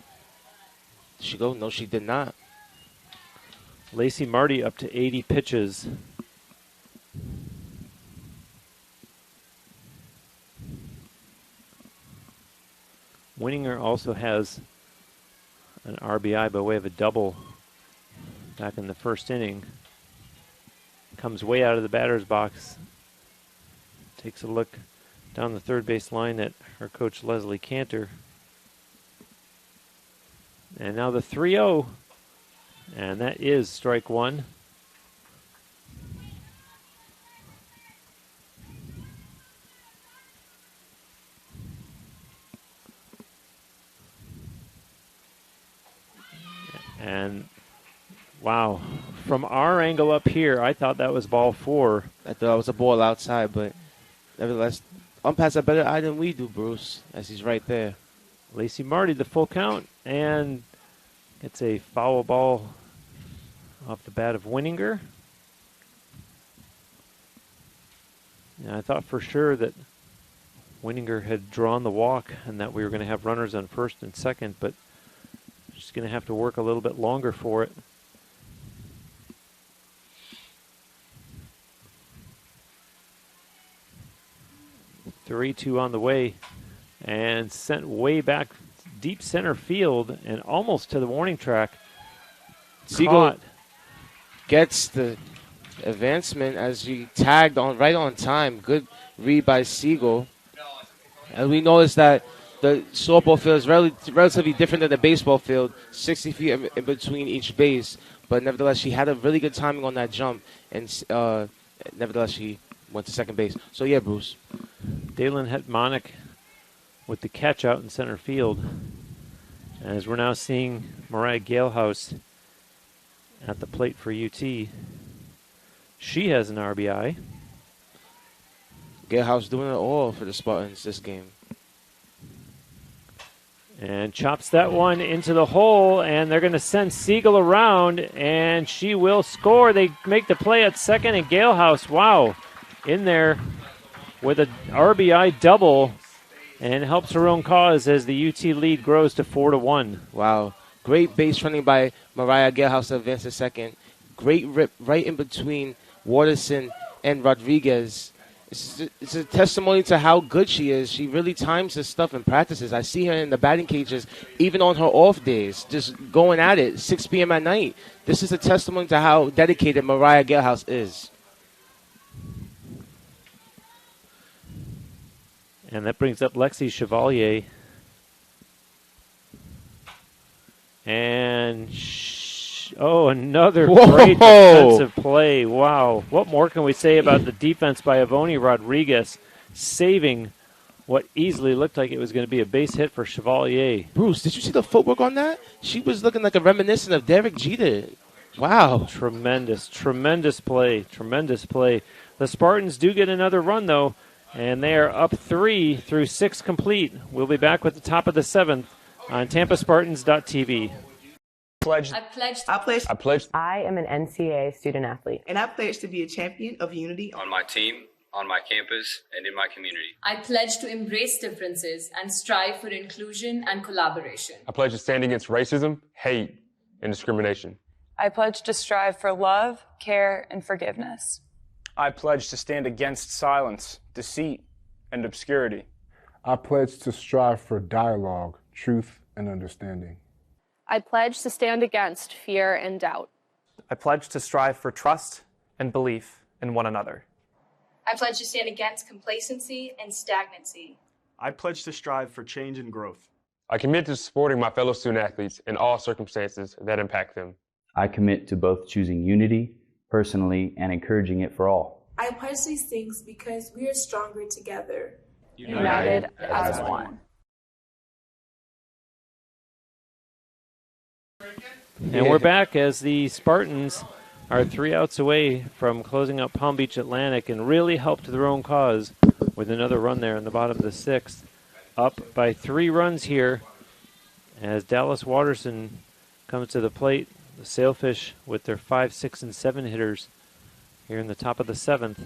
Did she go? No, she did not. Lacey Marty up to 80 pitches. Winninger also has an RBI by way of a double back in the first inning. Comes way out of the batter's box. Takes a look down the third base line at her coach Leslie Cantor. And now the 3-0. And that is strike 1. And wow, from our angle up here, I thought that was ball 4. I thought it was a ball outside, but nevertheless, umpires a better eye than we do, Bruce, as he's right there. Lacey Marty, the full count, and gets a foul ball off the bat of Winninger. And I thought for sure that Winninger had drawn the walk and that we were going to have runners on first and second, but she's going to have to work a little bit longer for it. Three-two on the way, and sent way back deep center field and almost to the warning track. Siegel gets the advancement as he tagged on right on time. Good read by Siegel. And we noticed that the softball field is relatively different than the baseball field, 60 feet in between each base. But nevertheless, she had a really good timing on that jump, and nevertheless, she went to second base. So, yeah, Bruce. Dalen Hetmanic with the catch out in center field. As we're now seeing Mariah Galehouse at the plate for UT. She has an RBI. Galehouse doing it all for the Spartans this game. And chops that one into the hole, and they're going to send Siegel around, and she will score. They make the play at second, and Galehouse, wow, in there with an RBI double, and helps her own cause as the UT lead grows to 4-1. Wow. Great base running by Mariah Galehouse to advance to second. Great rip right in between Waterson and Rodriguez. It's a testimony to how good she is. She really times this stuff in practices. I see her in the batting cages, even on her off days, just going at it, 6 p.m. at night. This is a testimony to how dedicated Mariah Galehouse is. And that brings up Lexi Chevalier. And, another great defensive play. Wow. What more can we say about the defense by Avoni Rodriguez, saving what easily looked like it was going to be a base hit for Chevalier. Bruce, did you see the footwork on that? She was looking like a reminiscent of Derek Jeter. Wow. Tremendous play. The Spartans do get another run, though, and they are up 3 through 6 complete. We'll be back with the top of the 7th on TampaSpartans.tv. Pledge. I pledge. I am an NCAA student athlete. And I pledge to be a champion of unity on my team, on my campus, and in my community. I pledge to embrace differences and strive for inclusion and collaboration. I pledge to stand against racism, hate, and discrimination. I pledge to strive for love, care, and forgiveness. I pledge to stand against silence, deceit, and obscurity. I pledge to strive for dialogue, truth, and understanding. I pledge to stand against fear and doubt. I pledge to strive for trust and belief in one another. I pledge to stand against complacency and stagnancy. I pledge to strive for change and growth. I commit to supporting my fellow student athletes in all circumstances that impact them. I commit to both choosing unity personally and encouraging it for all. I pledge these things because we are stronger together. United as one. And we're back as the Spartans are 3 outs away from closing out Palm Beach Atlantic and really helped their own cause with another run there in the bottom of the 6th. Up by 3 runs here as Dallas Watterson comes to the plate. The Sailfish with their 5, 6, and 7 hitters here in the top of the 7th.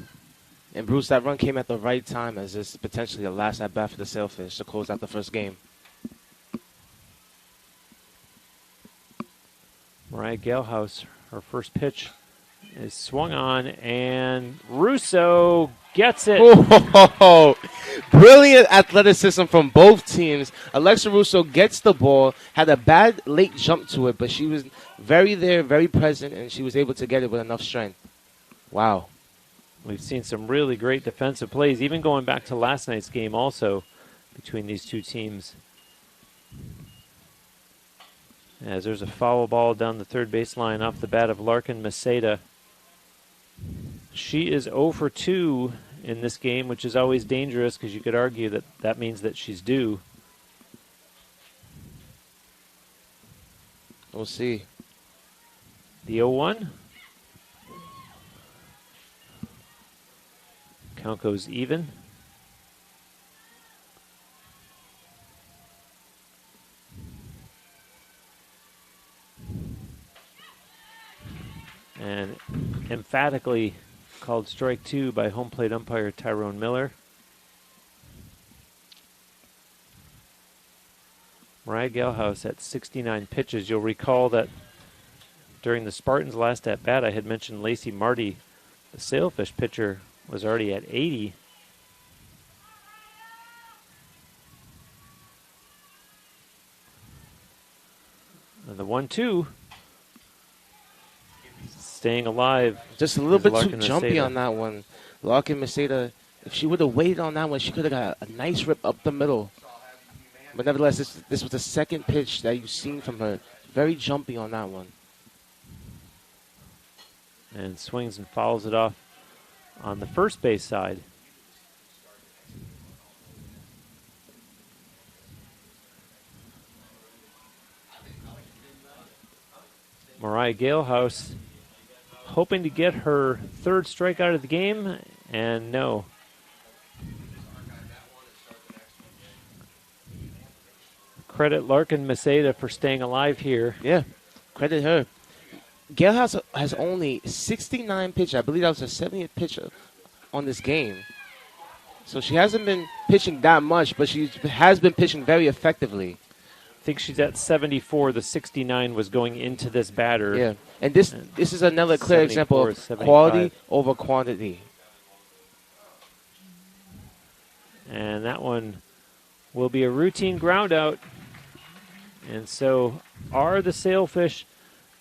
And Bruce, that run came at the right time as it's potentially the last at bat for the Sailfish to close out the first game. Mariah Galehouse, her first pitch is swung on, and Russo gets it. Oh, brilliant athleticism from both teams. Alexa Russo gets the ball, had a bad late jump to it, but she was very present, and she was able to get it with enough strength. Wow. We've seen some really great defensive plays, even going back to last night's game also, between these two teams. As there's a foul ball down the third baseline off the bat of Larkin Maceda. She is 0 for 2 in this game, which is always dangerous because you could argue that that means that she's due. We'll see. The 0-1. Count goes even. And emphatically called strike 2 by home plate umpire Tyrone Miller. Mariah Galehouse at 69 pitches. You'll recall that during the Spartans' last at-bat, I had mentioned Lacey Marty, the Sailfish pitcher, was already at 80. And the 1-2. Staying alive. Just a little bit too jumpy on that one. Larkin Maceda, if she would have waited on that one, she could have got a nice rip up the middle. But nevertheless, this was the second pitch that you've seen from her. Very jumpy on that one. And swings and fouls it off on the first base side. Mariah Galehouse hoping to get her third strikeout of the game, and no. Credit Larkin Maceda for staying alive here. Yeah, credit her. Galehouse has only 69 pitches. I believe that was her 70th pitch on this game. So she hasn't been pitching that much, but she has been pitching very effectively. I think she's at 74. The 69 was going into this batter. Yeah, and this is another clear example of 75. quality over quantity. And that one will be a routine ground out. And so are the Sailfish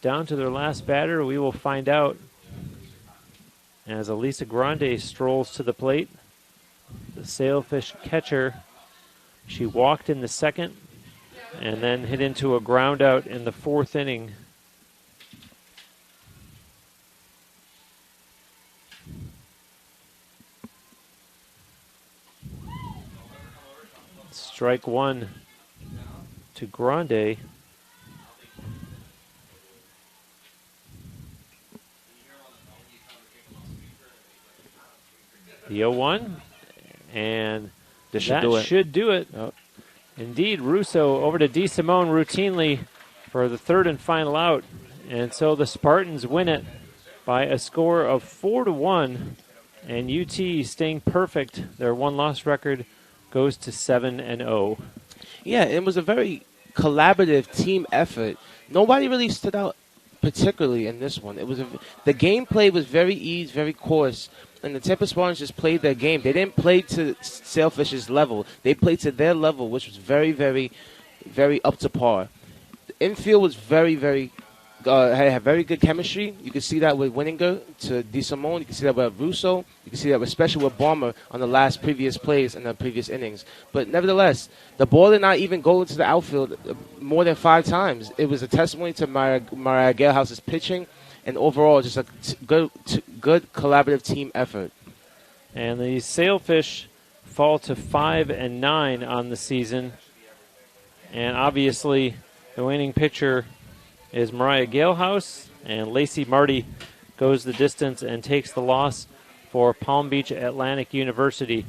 down to their last batter? We will find out as Elisa Grande strolls to the plate. The Sailfish catcher, she walked in the second and then hit into a ground out in the 4th inning. Strike 1 to Grande. The 0-1, and that should do it. Oh. Indeed, Russo over to DeSimone routinely for the third and final out. And so the Spartans win it by a score of 4-1. And UT staying perfect. Their one-loss record goes to 7-0. Yeah, it was a very collaborative team effort. Nobody really stood out particularly in this one. The gameplay was very easy, very coarse, and the Tampa Spartans just played their game. They didn't play to Sailfish's level. They played to their level, which was very, very, very up to par. The infield was very, very had very good chemistry. You can see that with Winninger to DeSimone. You can see that with Russo. You can see that especially with Balmer on the previous plays in the previous innings. But nevertheless, the ball did not even go into the outfield more than 5 times. It was a testimony to Mariah Galehouse's pitching and overall just a good collaborative team effort. And the Sailfish fall to 5-9 on the season. And obviously, the winning pitcher is Mariah Galehouse, and Lacey Marty goes the distance and takes the loss for Palm Beach Atlantic University.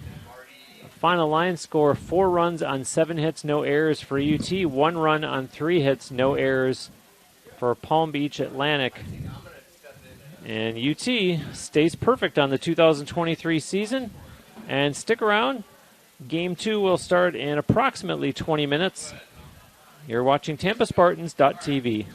Final line score, 4 runs on 7 hits, no errors for UT, 1 run on 3 hits, no errors for Palm Beach Atlantic. And UT stays perfect on the 2023 season. And stick around. Game 2 will start in approximately 20 minutes. You're watching TampaSpartans.tv.